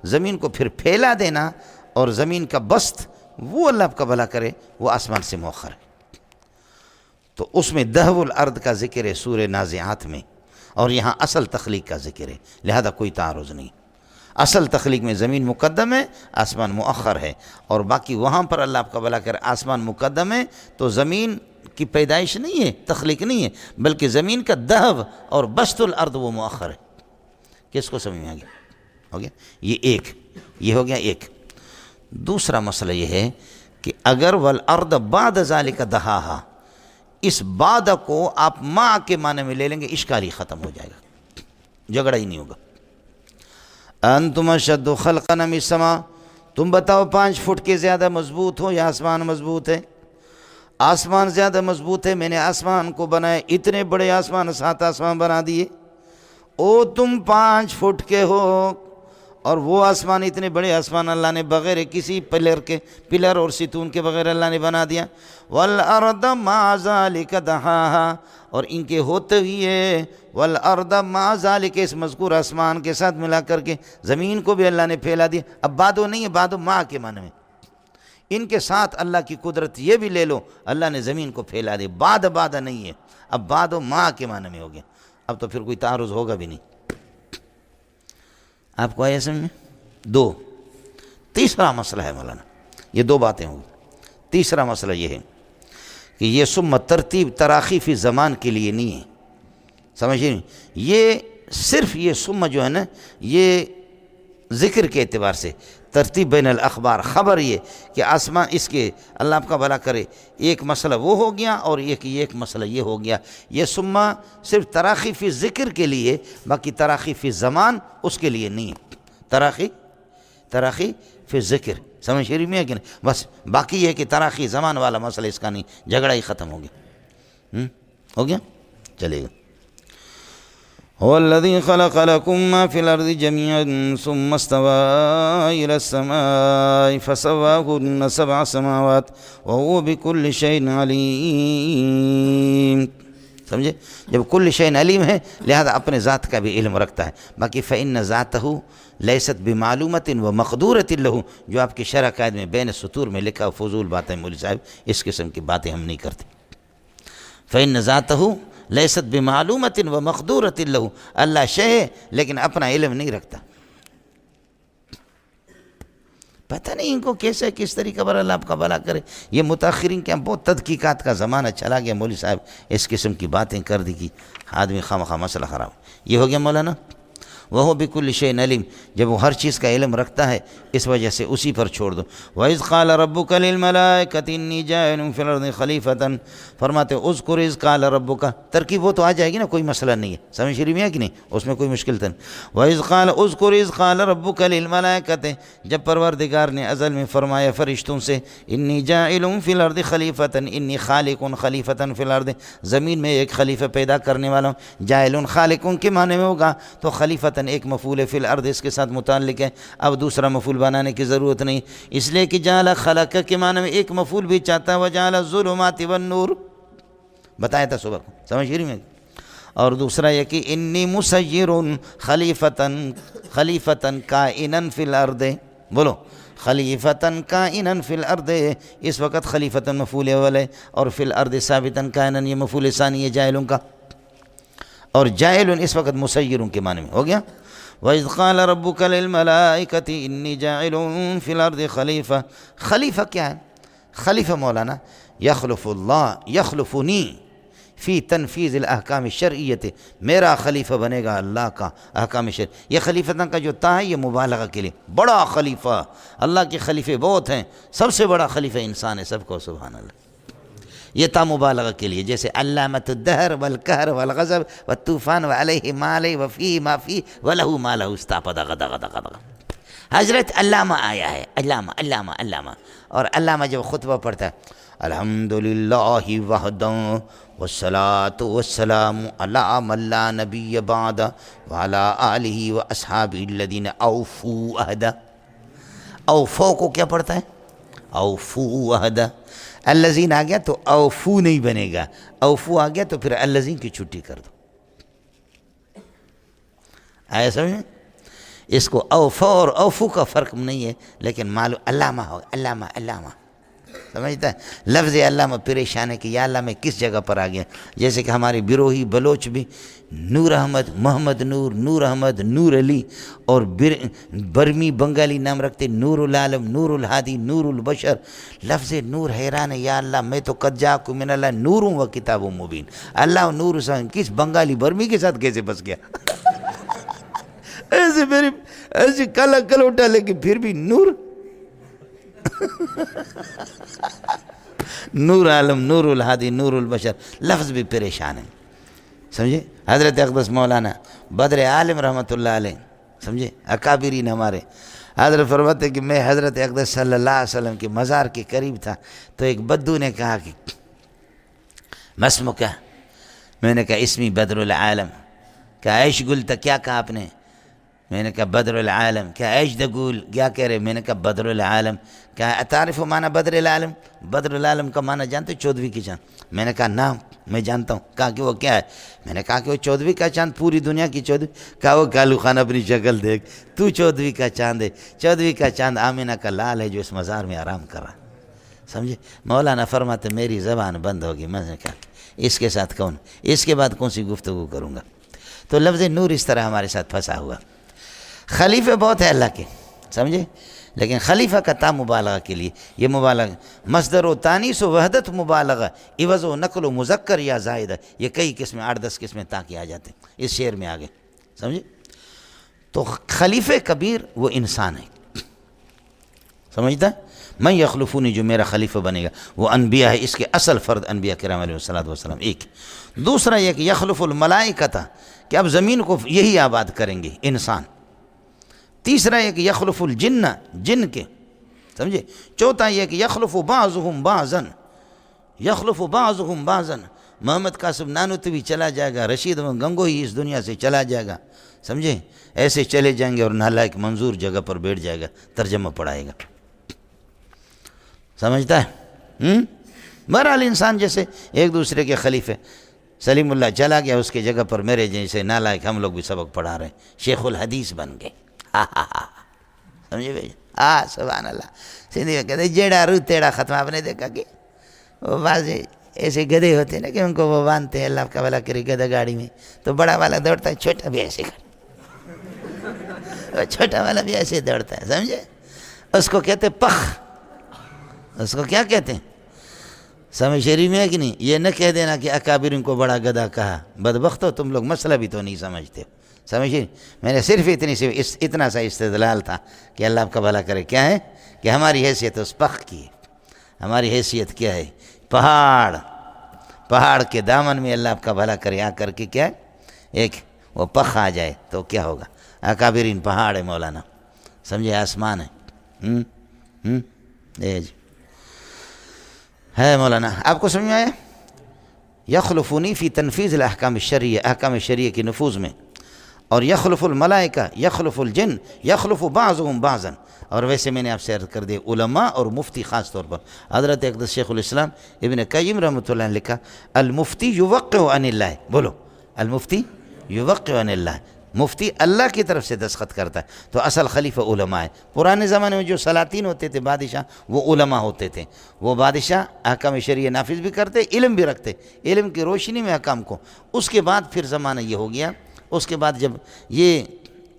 [SPEAKER 1] زمین کو پھر پھیلا دینا، اور زمین کا بسط وہ اللہ کا بھلا کرے، وہ آسمان سے مؤخر ہے۔ تو اس میں دہو الارض کا ذکر ہے سورہ نازعات میں، اور یہاں اصل تخلیق کا ذکر ہے، لہذا کوئی تعارض نہیں۔ اصل تخلیق میں زمین مقدم ہے، آسمان مؤخر ہے، اور باقی وہاں پر اللہ کا بھلا کرے آسمان مقدم ہے، تو زمین کی پیدائش نہیں ہے، تخلیق نہیں ہے، بلکہ زمین کا دہو اور بسط الارض وہ مؤخر ہے۔ کس کو سمجھ میں آ گیا؟ ہو گیا یہ ایک، یہ ہو گیا ایک۔ دوسرا مسئلہ یہ ہے کہ اگر والارض بعد ذالک دہاہا، اس بعد کو آپ ما کے معنی میں لے لیں گے، اشکال ہی ختم ہو جائے گا، جھگڑا ہی نہیں ہوگا۔ انتم اشد خلقا من السماء، تم بتاؤ 5 فٹ کے زیادہ مضبوط ہو یا آسمان مضبوط ہے؟ آسمان زیادہ مضبوط ہے، میں نے آسمان کو بنایا، اتنے بڑے آسمان 7 آسمان بنا دیے، او تم 5 فٹ کے ہو، اور وہ آسمان اتنے بڑے آسمان اللہ نے بغیر کسی پلر اور ستون کے بغیر اللہ نے بنا دیا۔ والارض مع ذلک دحاہا، اور ان کے ہوتے ہوئے والارض مع ذلک اس مذکور آسمان کے ساتھ ملا کر کے زمین کو بھی اللہ نے پھیلا دیا۔ اب بادو نہیں ہے، بادو مع کے معنی میں، ان کے ساتھ اللہ کی قدرت یہ بھی لے لو، اللہ نے زمین کو پھیلا دی، باد نہیں ہے، اب بادو مع کے معنی میں ہو گیا، اب تو پھر کوئی تعارض ہوگا بھی نہیں۔ آپ کو آیا سمجھ میں؟ 2 تیسرا مسئلہ ہے مولانا، یہ 2 باتیں ہوں گی۔ تیسرا مسئلہ یہ ہے کہ یہ ثم ترتیب تراخی فی زمان کے لیے نہیں ہے، سمجھے نہیں؟ یہ صرف یہ ثم جو ہے نا، یہ ذکر کے اعتبار سے ترتیب بین الاخبار، خبر یہ کہ آسمان اس کے اللہ آپ کا بھلا کرے، ایک مسئلہ وہ ہو گیا اور ایک مسئلہ یہ ہو گیا۔ یہ ثم صرف تراخی فی ذکر کے لیے، باقی تراخی فی زمان اس کے لیے نہیں ہے۔ تراخی فی ذکر سمجھ شریف میں ہے کہ نہیں؟ بس باقی یہ کہ تراخی زمان والا مسئلہ اس کا نہیں، جھگڑا ہی ختم ہو گیا۔ ہو گیا، چلے گا۔ هو الذي خلق لكم ما في الأرض جميعا ثم استوى إلى السماء فسواهن 7 سماوات وهو بكل شيء عليم۔ سمجھے؟ جب کل شيء علیم ہے لہذا اپنے ذات کا بھی علم رکھتا ہے۔ باقی فإن ذاته لیست بمعلومۃ ومقدورۃ له، جو آپ کی شرح قائد میں بین سطور میں لکھا فضول باتیں مولوی صاحب، اس قسم کی باتیں ہم نہیں کرتے۔ فإن ذاته لیست بمعلومۃ ومقدورۃ له، اللہ شے ہے لیکن اپنا علم نہیں رکھتا۔ پتہ نہیں ان کو کیسے کس طریقے پر اللہ آپ کا بھلا کرے۔ یہ متاخرین کے بہت تحقیقات کا زمانہ چلا گیا، مولوی صاحب اس قسم کی باتیں کر دی کہ آدمی خواہ مسئلہ خراب۔ یہ ہو گیا مولانا۔ وہ بکل شیء علیم، جب وہ ہر چیز کا علم رکھتا ہے اس وجہ سے اسی پر چھوڑ دو۔ وَإِذْ قَالَ رَبُّكَ لِلْمَلَائِكَةِ إِنِّي جَاعِلٌ فِي الْأَرْضِ خَلِيفَةً، فرماتے اذکر اذ قال ربک، ترکیب وہ تو آ جائے گی نا، کوئی مسئلہ نہیں ہے، سمجھ شریف میں ہے کہ نہیں؟ اس میں کوئی مشکل تھا۔ اذکر اذ قال ربک للملائکۃ، جب پروردگار نے ازل میں فرمایا فرشتوں سے انی جاعل فی الارض خلیفۃ، انی خالق خلیفۃ فی الارض، زمین میں ایک خلیفہ پیدا کرنے والا ہوں۔ جاعل خالق کے معنی میں ہوگا تو خلیفۃ ایک مفعول فی الارض اس کے ساتھ متعلق ہے، اب دوسرا مفعول بنانے کی ضرورت نہیں، اس لیے کہ جعل خلق کے معنی میں ایک مفعول بھی چاہتا ہے، وجعل الظلمات والنور، بتایا تھا صبح کو، سمجھ رہی میں؟ اور دوسرا یہ کہ انی مسیر خلیفتن کائنا فی الارض، بولو خلیفتن کائنا فی الارض، اس وقت خلیفتن مفعول اول ہے، اور فی الارض ثابتن کائنا یہ مفعول ثانی ہے جاعلوں کا، اور جاعل اس وقت مسیر کے معنی میں ہو گیا۔ وَإِذْ قَالَ رَبُّكَ لِلْمَلَائِكَةِ إِنِّي جَاعِلٌ فِي الْأَرْضِ خَلِيفَةً، خلیفہ کیا ہے؟ خلیفہ مولانا یخلف اللہ یخلفنی فی تنفیذ الاحکام الشرعیت، میرا خلیفہ بنے گا اللہ کا احکام شرع۔ یہ خلیفتاں کا جو تا ہے یہ مبالغہ کے لیے، بڑا خلیفہ، اللہ کے خلیفے بہت ہیں، سب سے بڑا خلیفہ انسان ہے، سب کو سبحان اللہ، یہ تا مبالغہ کے لیے، جیسے علامۃ الدہر والقہر والغضب والطوفان وعلیہ ما علیہ وفیہ ما فیہ ولہ ما لہ استعپد غدا غدا غدا۔ حضرت علامہ آیا ہے، علامہ، اور علامہ جب خطبہ پڑھتا ہے الحمدللہ وحدہ والصلاة والسلام علی من لا نبی بعد وعلی آلہ واصحابہ الذین اوفوا عہدہ، اوفو کو کیا پڑھتا ہے؟ اوفوا عہدہ، الذین آ گیا تو اوفو نہیں بنے گا، اوفو آ گیا تو پھر الذین کی چھٹی کر دو، آیا سمجھ میں؟ اس کو اوفو اور اوفو کا فرق نہیں ہے، لیکن معلوم علامہ ہو، علامہ سمجھتا ہے؟ لفظ علامہ پریشان ہے کہ یا اللہ میں کس جگہ پر آ گیا، جیسے کہ ہمارے بیروہی بلوچ بھی نور احمد، محمد نور، نور احمد، نور علی، اور برمی بنگالی نام رکھتے نور العالم، نور الہادی، نور البشر۔ لفظ نور حیران ہے، یا اللہ میں تو قد جاءکم من اللہ نور و کتاب مبین، اللہ نور سے کس بنگالی برمی کے ساتھ کیسے بس گیا؟ ایسے میری ایسے کالا کلوٹا لیکن پھر بھی نور، نور عالم، نور الہادی، نور البشر، لفظ بھی پریشان ہے، سمجھے؟ حضرت اقدس مولانا بدر عالم رحمۃ اللہ علیہ، سمجھے؟ اکابرین ہمارے، حضرت فرماتے کہ میں حضرت اقدس صلی اللہ علیہ وسلم کے مزار کے قریب تھا تو ایک بدو نے کہا کہ ما اسمک؟ میں نے کہا اسمی بدر العالم. کہا ایش قلت؟ کیا کہا آپ نے؟ میں نے کہا بدر العالم. کیا ایش دقول؟ کیا کہہ رہے؟ میں نے کہا بدر العالم. کہا اتعرف معنی بدر العالم؟ بدر العالم کا معنی جانتے؟ چودھویں کی چاند. میں نے کہا نام میں جانتا ہوں. کہا کہ وہ کیا ہے؟ میں نے کہا کہ وہ چودھویں کا چاند، پوری دنیا کی چودھویں. کہا وہ کالو خان اپنی شکل دیکھ، تو چودھویں کا چاند ہے. چودھویں کا چاند آمینہ کا لال ہے جو اس مزار میں آرام کر رہا. سمجھے؟ مولانا فرماتے میری زبان بند ہوگی. میں نے کہا اس کے ساتھ کون، اس کے بعد کون سی گفتگو کروں گا؟ تو لفظ نور اس طرح ہمارے ساتھ پھنسا ہوا. خلیفہ بہت ہے اللہ کے، سمجھے، لیکن خلیفہ کا تا مبالغہ کے لیے. یہ مبالغہ مصدر و تانیث و وحدت مبالغہ، عوض و نقل و مذکر یا زائدہ، یہ کئی قسمیں 8-10 قسمیں تا کے آ جاتے ہیں اس شعر میں آگے. سمجھے؟ تو خلیفہ کبیر وہ انسان ہے، سمجھتا ہے؟ من یخلفونی، جو میرا خلیفہ بنے گا وہ انبیاء ہے. اس کے اصل فرد انبیاء کرام علیہ الصلوۃ والسلام ایک. دوسرا یہ کہ یخلف الملائکۃ، کہ اب زمین کو یہی آباد کریں گے انسان. تیسرا یہ کہ یخلف الجن، جن کے، سمجھے. چوتھا یہ کہ یخلف بعضهم بعضا، یخلف بعضهم بعضا. محمد قاسم نانوتوی چلا جائے گا، رشید گنگوہی اس دنیا سے چلا جائے گا، سمجھے. ایسے چلے جائیں گے اور نالائق منظور جگہ پر بیٹھ جائے گا، ترجمہ پڑھائے گا. سمجھتا ہے؟ بہرحال انسان جیسے ایک دوسرے کے خلیفے. سلیم اللہ چلا گیا، اس کی جگہ پر میرے جیسے نالائق ہم لوگ بھی سبق پڑھا رہے ہیں، شیخ الحدیث بن گئے. سمجھے بھائی؟ سبحان اللہ. سندھی میں کہتے جیڑا رو تیڑا ختم. آپ نے دیکھا کہ وہ بعض ایسے گدھے ہوتے ہیں نا کہ ان کو وہ باندھتے ہیں، اللہ کا بھلا کرے، گدھا گاڑی میں، تو بڑا والا دوڑتا ہے، چھوٹا بھی ایسے کر، چھوٹا والا بھی ایسے دوڑتا ہے، سمجھے. اس کو کہتے پخ. اس کو کیا کہتے ہیں؟ سمجھ شریف میں ہے کہ نہیں؟ یہ نہ کہہ دینا کہ اکابر ان کو بڑا گدھا کہا. بدبختو تم لوگ مسئلہ بھی تو نہیں سمجھتے. سمجھے؟ میں نے صرف اتنا سا استدلال تھا کہ اللہ آپ کا بھلا کرے. کیا ہے کہ ہماری حیثیت اس پخ کی ہے. ہماری حیثیت کیا ہے؟ پہاڑ کے دامن میں اللہ آپ کا بھلا کرے آ کر کے کیا ہے؟ ایک وہ پخ آ جائے تو کیا ہوگا؟ اکابرین پہاڑ ہے مولانا، سمجھے، آسمان ہے. ہے مولانا. آپ کو سمجھ میں آیا؟ یخلفونی فی تنفیذ الاحکام الشرعیہ، احکام شرعیہ کی نفوذ میں. اور یخلف الملائکہ، یخلف الجن، یخلف بعضهم بعضا. اور ویسے میں نے آپ سے عرض کر دیا علماء اور مفتی خاص طور پر. حضرت اقدس شیخ الاسلام ابن قیم رحمۃ اللہ نے لکھا المفتی یوقع عن اللہ. بولو، المفتی یوقع عن اللہ. مفتی اللہ کی طرف سے دستخط کرتا ہے. تو اصل خلیفہ علماء ہے. پرانے زمانے میں جو سلاطین ہوتے تھے، بادشاہ، وہ علماء ہوتے تھے. وہ بادشاہ احکام شرعیہ نافذ بھی کرتے، علم بھی رکھتے، علم کی روشنی میں احکام کو. اس کے بعد پھر زمانہ یہ ہو گیا، اس کے بعد جب یہ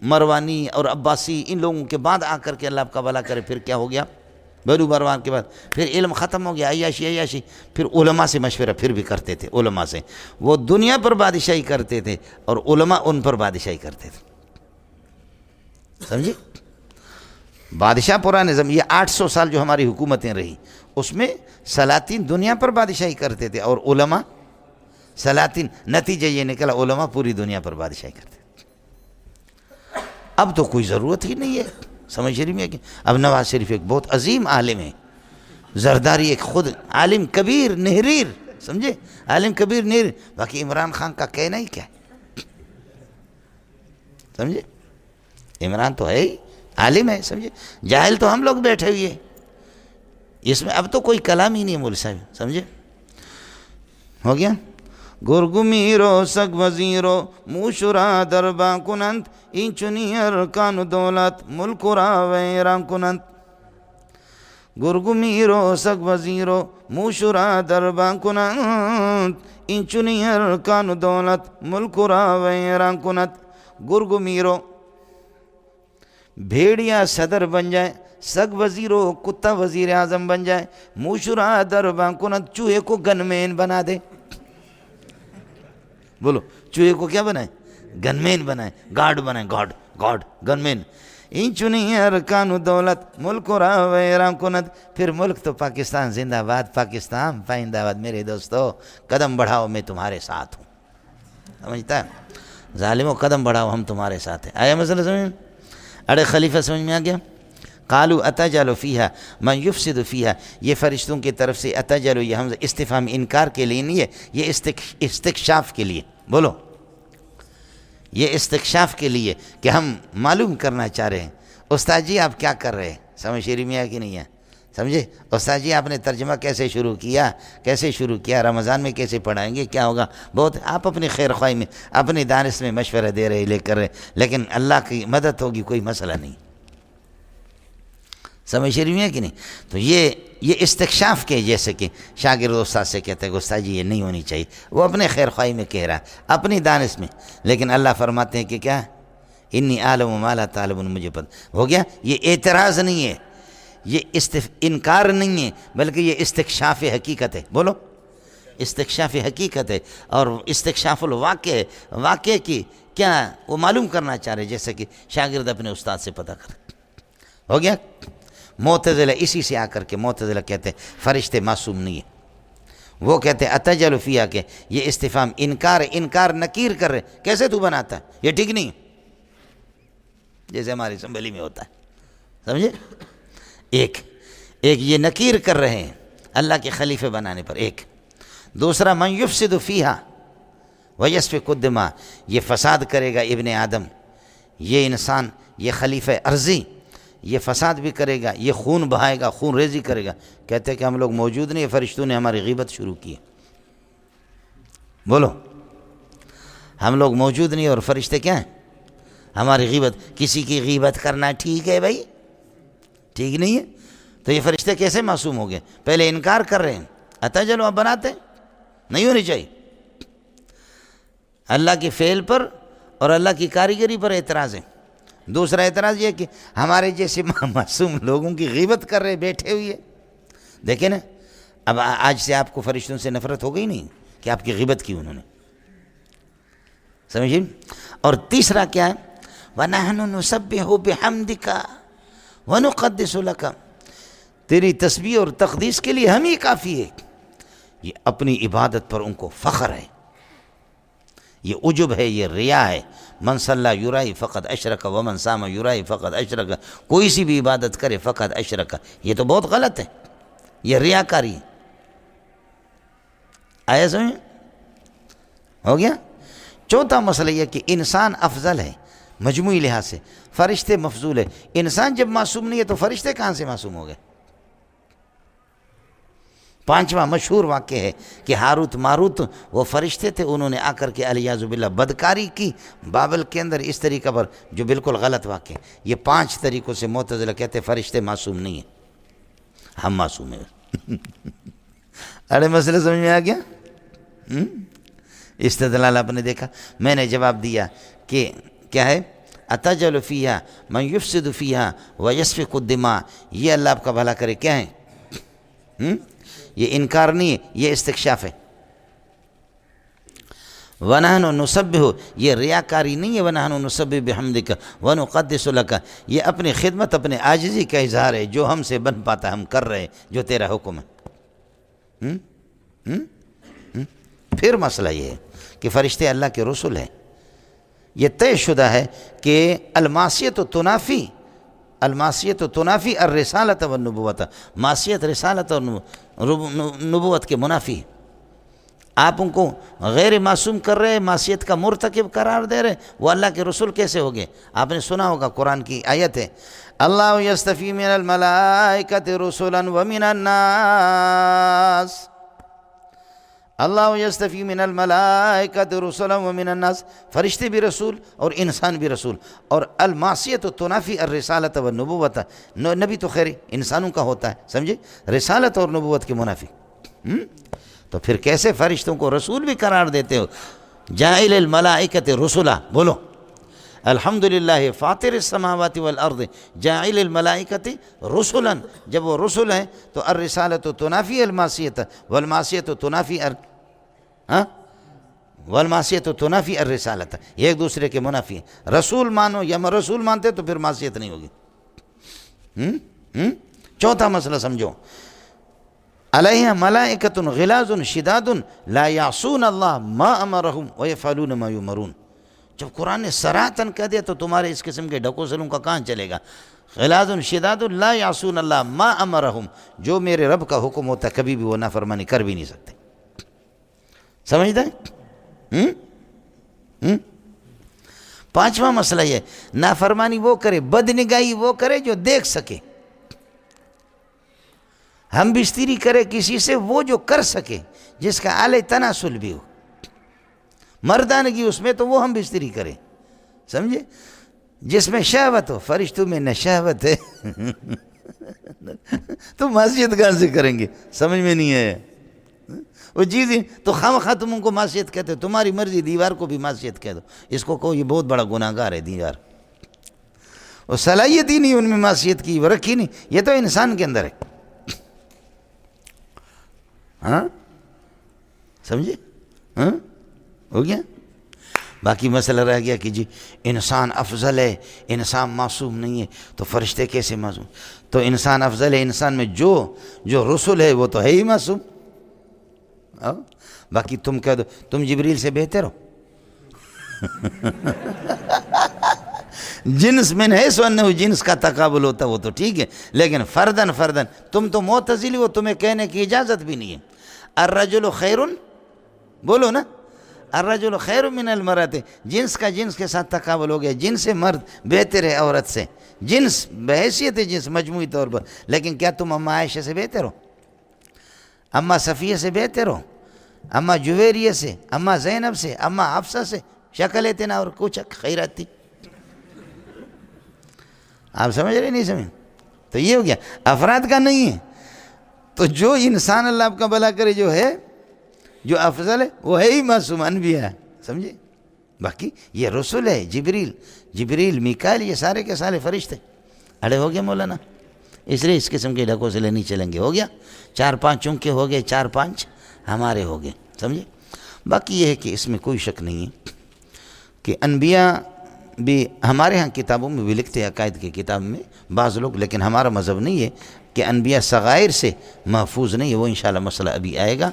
[SPEAKER 1] مروانی اور عباسی ان لوگوں کے بعد آ کر کے اللہ کا بھلا کرے پھر کیا ہو گیا؟ بنو مروان کے بعد پھر علم ختم ہو گیا، عیاشی. پھر علماء سے مشورہ پھر بھی کرتے تھے. علماء سے وہ دنیا پر بادشاہی کرتے تھے اور علماء ان پر بادشاہی کرتے تھے. سمجھے؟ بادشاہ پرانے یہ 800 سال جو ہماری حکومتیں رہی اس میں سلاطین دنیا پر بادشاہی کرتے تھے اور علماء سلاطین. نتیجہ یہ نکلا علماء پوری دنیا پر بادشاہی کرتے تھے. اب تو کوئی ضرورت ہی نہیں ہے. سمجھ رہی میں کہ اب نواز شریف ایک بہت عظیم عالم ہے، زرداری ایک خود عالم کبیر نہریر، سمجھے، عالم کبیر نہریر. باقی عمران خان کا کہنا ہی کیا ہے، سمجھے. عمران تو ہے ہی عالم ہے، سمجھے. جاہل تو ہم لوگ بیٹھے ہوئے ہیں. اس میں اب تو کوئی کلام ہی نہیں ہے مول صاحب، سمجھے. ہو گیا. گرگمیرو سگ وزیرو موشرا دربا کنند این چنی ارکان دولت ملک را ویران کنند. گرگمیرو سگ وزیرو موشرا دربا کنند این چنی ارکان دولت ملک را ویران کنند. گرگمیرو بھیڑیا صدر بن جائے، سگ وزیرو کتا وزیر اعظم بن جائے، موشرا دربا کنند چوہے کو گن مین بنا دے. بولو، چوہے کو کیا بنائے؟ گن مین بنائے، گارڈ بنائے، گارڈ گن مین. این چنی ارکان دولت ملک را ویران کند. پھر ملک تو پاکستان زندہ باد، پاکستان پائندہ باد. میرے دوستو قدم بڑھاؤ، میں تمہارے ساتھ ہوں. سمجھتا ہے؟ ظالموں قدم بڑھاؤ، ہم تمہارے ساتھ ہیں. آیا مسئلہ سمجھ میں؟ اڑے خلیفہ سمجھ میں آ گیا؟ قالوا اتجعل فیہا من یفسد فیہا، یہ فرشتوں کی طرف سے اتجعل، یہ حمزہ استفہام انکار کے لیے نہیں ہے، یہ استکشاف کے لیے، بولو، یہ استکشاف کے لیے کہ ہم معلوم کرنا چاہ رہے ہیں استاد جی آپ کیا کر رہے ہیں، سمجھ شیری میں ہے کہ نہیں ہے؟ سمجھے استاد جی آپ نے ترجمہ کیسے شروع کیا، رمضان میں کیسے پڑھائیں گے، کیا ہوگا، بہت آپ اپنی خیر خواہی میں اپنی دانش میں مشورہ دے رہے لے کر رہے، لیکن اللہ کی مدد ہوگی کوئی مسئلہ نہیں، سمجھ شریف ہے کہ نہیں؟ تو یہ استکشاف کے جیسے کہ شاگرد استاد سے کہتے ہیں کہ استاد جی یہ نہیں ہونی چاہیے، وہ اپنے خیر خواہی میں کہہ رہا ہے اپنی دانش میں، لیکن اللہ فرماتے ہیں کہ کیا انی عالم ما لا تعلمون، مجھے پتہ ہو گیا، یہ اعتراض نہیں ہے، یہ انکار نہیں ہے، بلکہ یہ استکشاف حقیقت ہے، بولو استکشاف حقیقت ہے، اور استکشاف الواقع ہے، واقع کی کیا وہ معلوم کرنا چاہ رہے، جیسے کہ شاگرد اپنے استاد سے پتہ کر، ہو گیا۔ معتزلہ اسی سے آ کر کے معتزلہ کہتے ہیں فرشتے معصوم نہیں ہیں، وہ کہتے ہیں اتجعل فیہا کہ یہ استفہام انکار نکیر کر رہے، کیسے تو بناتا ہے، یہ ٹھیک نہیں، جیسے ہماری اسمبلی میں ہوتا ہے، سمجھے، ایک یہ نکیر کر رہے ہیں اللہ کے خلیفے بنانے پر، ایک دوسرا من یفسد فیہا ویسفک الدماء، یہ فساد کرے گا ابن آدم، یہ انسان، یہ خلیفہ ارضی، یہ فساد بھی کرے گا، یہ خون بہائے گا، خون ریزی کرے گا، کہتے ہیں کہ ہم لوگ موجود نہیں، فرشتوں نے ہماری غیبت شروع کی ہے، بولو ہم لوگ موجود نہیں اور فرشتے کیا ہیں ہماری غیبت، کسی کی غیبت کرنا ٹھیک ہے بھائی، ٹھیک نہیں ہے، تو یہ فرشتے کیسے معصوم ہو گئے، پہلے انکار کر رہے ہیں، اتجعل آپ بناتے نہیں ہونی چاہیے، اللہ کے فعل پر اور اللہ کی کاریگری پر اعتراض ہے، دوسرا اعتراض یہ کہ ہمارے جیسے معصوم لوگوں کی غیبت کر رہے بیٹھے ہوئے، دیکھیں نا، اب آج سے آپ کو فرشتوں سے نفرت ہو گئی نہیں کہ آپ کی غیبت کی انہوں نے، سمجھیں، اور تیسرا کیا ہے، وَنَحْنُ نُسَبِّحُ بِحَمْدِكَ وَنُقَدِّسُ لَكَ، تیری تسبیح اور تقدیس کے لیے ہم ہی کافی ہے، یہ اپنی عبادت پر ان کو فخر ہے، یہ عجب ہے، یہ ریا ہے، من صلی یرائی فقط اشرک ومن صام یرائی فقط اشرک، کوئی سی بھی عبادت کرے فقط اشرک، یہ تو بہت غلط ہے، یہ ریاکاری ہے، آیا سمجھ ہو گیا۔ چوتھا مسئلہ یہ کہ انسان افضل ہے مجموعی لحاظ سے، فرشتے مفضول ہے، انسان جب معصوم نہیں ہے تو فرشتے کہاں سے معصوم ہو گئے۔ پانچواں مشہور واقعہ ہے کہ ہاروت ماروت وہ فرشتے تھے، انہوں نے آ کر کے علیاذ باللہ بدکاری کی بابل کے اندر اس طریقہ پر، جو بالکل غلط واقع ہے۔ یہ 5 طریقوں سے معتزلہ کہتے ہیں فرشتے معصوم نہیں ہیں، ہم معصوم ہیں۔ اڑے مسئلہ سمجھ میں آ گیا؟ استدلال آپ نے دیکھا، میں نے جواب دیا کہ کیا ہے، اتجعل فیہا من یفسد فیہا ویسفک الدماء، یہ اللہ آپ کا بھلا کرے، کیا ہے، یہ انکار نہیں ہے، یہ استکشاف ہے۔ وَنَحْنُ نُسَبِّحُ، یہ ریاکاری نہیں ہے، وَنَحْنُ نُسَبِّحُ بِحَمْدِكَ وَنُقَدِّسُ لَكَ، یہ اپنی خدمت اپنے عاجزی کا اظہار ہے، جو ہم سے بن پاتا ہم کر رہے ہیں، جو تیرا حکم ہے۔ پھر مسئلہ یہ ہے کہ فرشتے اللہ کے رسول ہیں، یہ طے شدہ ہے کہ المعصیت تنافی الرسالت والنبوت، معصیت رسالت اور نبوت کے منافی، آپ ان کو غیر معصوم کر رہے ہیں، معصیت کا مرتکب قرار دے رہے ہیں، وہ اللہ کے رسول کیسے ہو گئے؟ آپ نے سنا ہوگا قرآن کی آیت ہے، اللہ یستفی من الملائکۃ رسلا ومن الناس، اللہ یستفی من الملائکۃ رسلا ومن الناس، فرشتے بھی رسول اور انسان بھی رسول، اور المعصیت تنافی الرسالت والنبوت، نبی تو خیر انسانوں کا ہوتا ہے، سمجھے، رسالت اور نبوت کے منافی، تو پھر کیسے فرشتوں کو رسول بھی قرار دیتے ہو؟ جاعل الملائکۃ رسلا، بولو الحمدللہ فاطر السماوات والارض جاعل الملائکۃ رسلا، جب وہ رسول ہیں تو الرسالۃ تنافی المعصیت والمعصیت تنافی تنافی الرسالۃ، یہ ایک دوسرے کے منافی ہیں، رسول مانو یا رسول مانتے تو پھر معصیت نہیں ہوگی۔ چوتھا مسئلہ سمجھو، علیہ ملائکۃ غلاظ شداد لا یعصون اللہ ما امرہم ویفعلون ما یؤمرون، جب قرآن نے صراحتاً کہہ دیا تو تمہارے اس قسم کے ڈھکوسلوں کا کہاں چلے گا؟ غلاظ شداد لا یعصون اللہ ما امرہم، جو میرے رب کا حکم ہوتا ہے کبھی بھی وہ نافرمانی کر بھی نہیں سکتے. سمجھتا ہے؟ پانچواں مسئلہ یہ، نافرمانی وہ کرے، بدنگاہی وہ کرے جو دیکھ سکے. ہم بستری کرے کسی سے وہ جو کر سکے، جس کا اعلی تناسل بھی ہو، مردانگی اس میں تو وہ ہم بستری کرے. سمجھے؟ جس میں شہوت ہو، فرشتوں میں نہ شہوت ہے تو معصیت کہاں سے کریں گے؟ سمجھ میں نہیں ہے وہ چیزیں. تو خواہ تم ان کو معصیت کہتے ہو، تمہاری مرضی، دیوار کو بھی معصیت کہہ دو، اس کو کہو یہ بہت بڑا گناہ گار ہے دیوار. وہ صلاحیت ہی نہیں ان میں معصیت کی، وہ رکھی نہیں. یہ تو انسان کے اندر ہے. ہاں سمجھے؟ ہاں ہو گیا. باقی مسئلہ رہ گیا کہ جی انسان افضل ہے، انسان معصوم نہیں ہے، تو فرشتے کیسے معصوم؟ تو انسان افضل ہے، انسان میں جو رسول ہے وہ تو ہے ہی معصوم. باقی تم کہہ دو تم جبریل سے بہتر ہو. جنس من حیث انہ جنس کا تقابل ہوتا وہ تو ٹھیک ہے، لیکن فردن تم تو معتزلی ہو، تمہیں کہنے کی اجازت بھی نہیں ہے. الرجل خیر، بولو نا، الرجل خیر من المرأة، جنس کا جنس کے ساتھ تقابل ہو گیا. جنس مرد بہتر ہے عورت سے، جنس بحیثیت ہے جنس مجموعی طور پر. لیکن کیا تم اماں عائشہ سے بہتر ہو؟ اماں صفیہ سے بہتر ہو؟ اماں جویریہ سے، اماں زینب سے، اماں حفصہ سے؟ شکل اتنا اور کچھ خیرات تھی. آپ سمجھ رہے نہیں سمجھ؟ تو یہ ہو گیا، افراد کا نہیں ہے. تو جو انسان اللہ آپ کا بھلا کرے جو ہے، جو افضل ہے، وہ ہے ہی معصوم، انبیاء ہے. سمجھے؟ باقی یہ رسول ہے، جبریل میکائیل، یہ سارے کے سارے فرشتے. اڑے ہو گیا مولانا؟ اس لیے اس قسم کے ڈھکوں سے لے نہیں چلیں گے. ہو گیا 4-5 چونکے ہو گئے، 4-5 ہمارے ہو گئے. سمجھے؟ باقی یہ ہے کہ اس میں کوئی شک نہیں ہے کہ انبیاء بھی ہمارے ہاں کتابوں میں بھی لکھتے ہیں، عقائد کی کتاب میں بعض لوگ، لیکن ہمارا مذہب نہیں ہے کہ انبیاء صغائر سے محفوظ نہیں ہے. وہ انشاءاللہ مسئلہ ابھی آئے گا.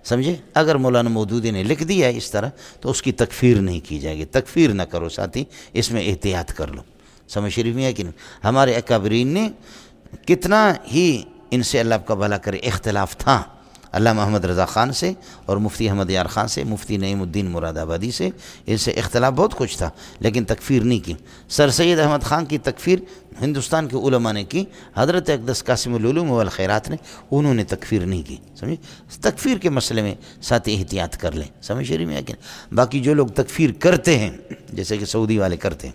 [SPEAKER 1] سمجھے؟ اگر مولانا مودودی نے لکھ دیا ہے اس طرح تو اس کی تکفیر نہیں کی جائے گی. تکفیر نہ کرو ساتھی، اس میں احتیاط کر لو. سمجھ شریف میں ہے کہ نہیں؟ ہمارے اکابرین نے کتنا ہی ان سے اللہ کا بھلا کرے اختلاف تھا، علامہ محمد رضا خان سے اور مفتی احمد یار خان سے، مفتی نعیم الدین مراد آبادی سے، ان سے اختلاف بہت کچھ تھا، لیکن تکفیر نہیں کی. سر سید احمد خان کی تکفیر ہندوستان کے علماء نے کی، حضرت اقدس قاسم العلوم والخیرات نے، انہوں نے تکفیر نہیں کی. سمجھے؟ تکفیر کے مسئلے میں ساتھ احتیاط کر لیں. سمجھ شریف میں ہے کہ نہیں؟ باقی جو لوگ تکفیر کرتے ہیں جیسے کہ سعودی والے کرتے ہیں،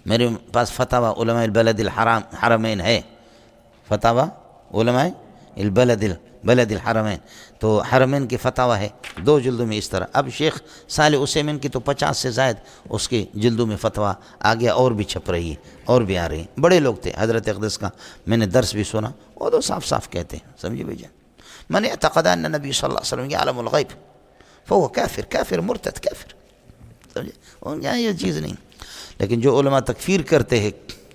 [SPEAKER 1] میرے پاس فتاوی علماء البلد الحرمین ہے، فتاوی علماء بلد الحرمین، تو حرمین کی فتاوی ہے 2 جلدوں میں اس طرح. اب شیخ صالح عثیمین کی تو 50 سے زائد اس کے جلدوں میں فتویٰ آ گیا، اور بھی چھپ رہی ہے اور بھی آ رہی ہیں. بڑے لوگ تھے، حضرت اقدس کا میں نے درس بھی سنا، وہ تو صاف صاف کہتے ہیں. سمجھے بھائی جان؟ من اعتقد ان نبی صلی اللہ علیہ وسلم یعلم الغیب فهو کافر مرتد کافر. سمجھے؟ ان کا یہ چیز نہیں. لیکن جو علماء تکفیر کرتے ہیں،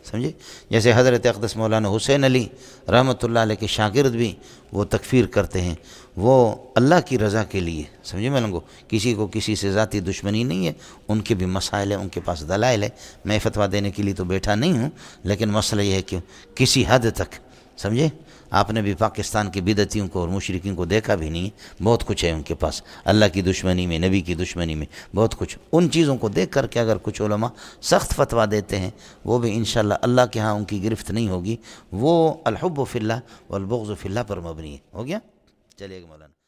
[SPEAKER 1] سمجھے، جیسے حضرت اقدس مولانا حسین علی رحمۃ اللہ علیہ کے شاگرد بھی وہ تکفیر کرتے ہیں، وہ اللہ کی رضا کے لیے. سمجھے میں لوگوں؟ کسی کو کسی سے ذاتی دشمنی نہیں ہے، ان کے بھی مسائل ہیں، ان کے پاس دلائل ہے. میں فتویٰ دینے کے لیے تو بیٹھا نہیں ہوں، لیکن مسئلہ یہ ہے کہ کسی حد تک، سمجھے، آپ نے بھی پاکستان کے بدعتیوں کو اور مشرکین کو دیکھا بھی نہیں ہے، بہت کچھ ہے ان کے پاس، اللہ کی دشمنی میں، نبی کی دشمنی میں بہت کچھ. ان چیزوں کو دیکھ کر کے اگر کچھ علماء سخت فتویٰ دیتے ہیں، وہ بھی انشاءاللہ اللہ کے ہاں ان کی گرفت نہیں ہوگی. وہ الحب فی اللہ والبغض فی اللہ پر مبنی ہے. ہو گیا؟ چلیے مولانا.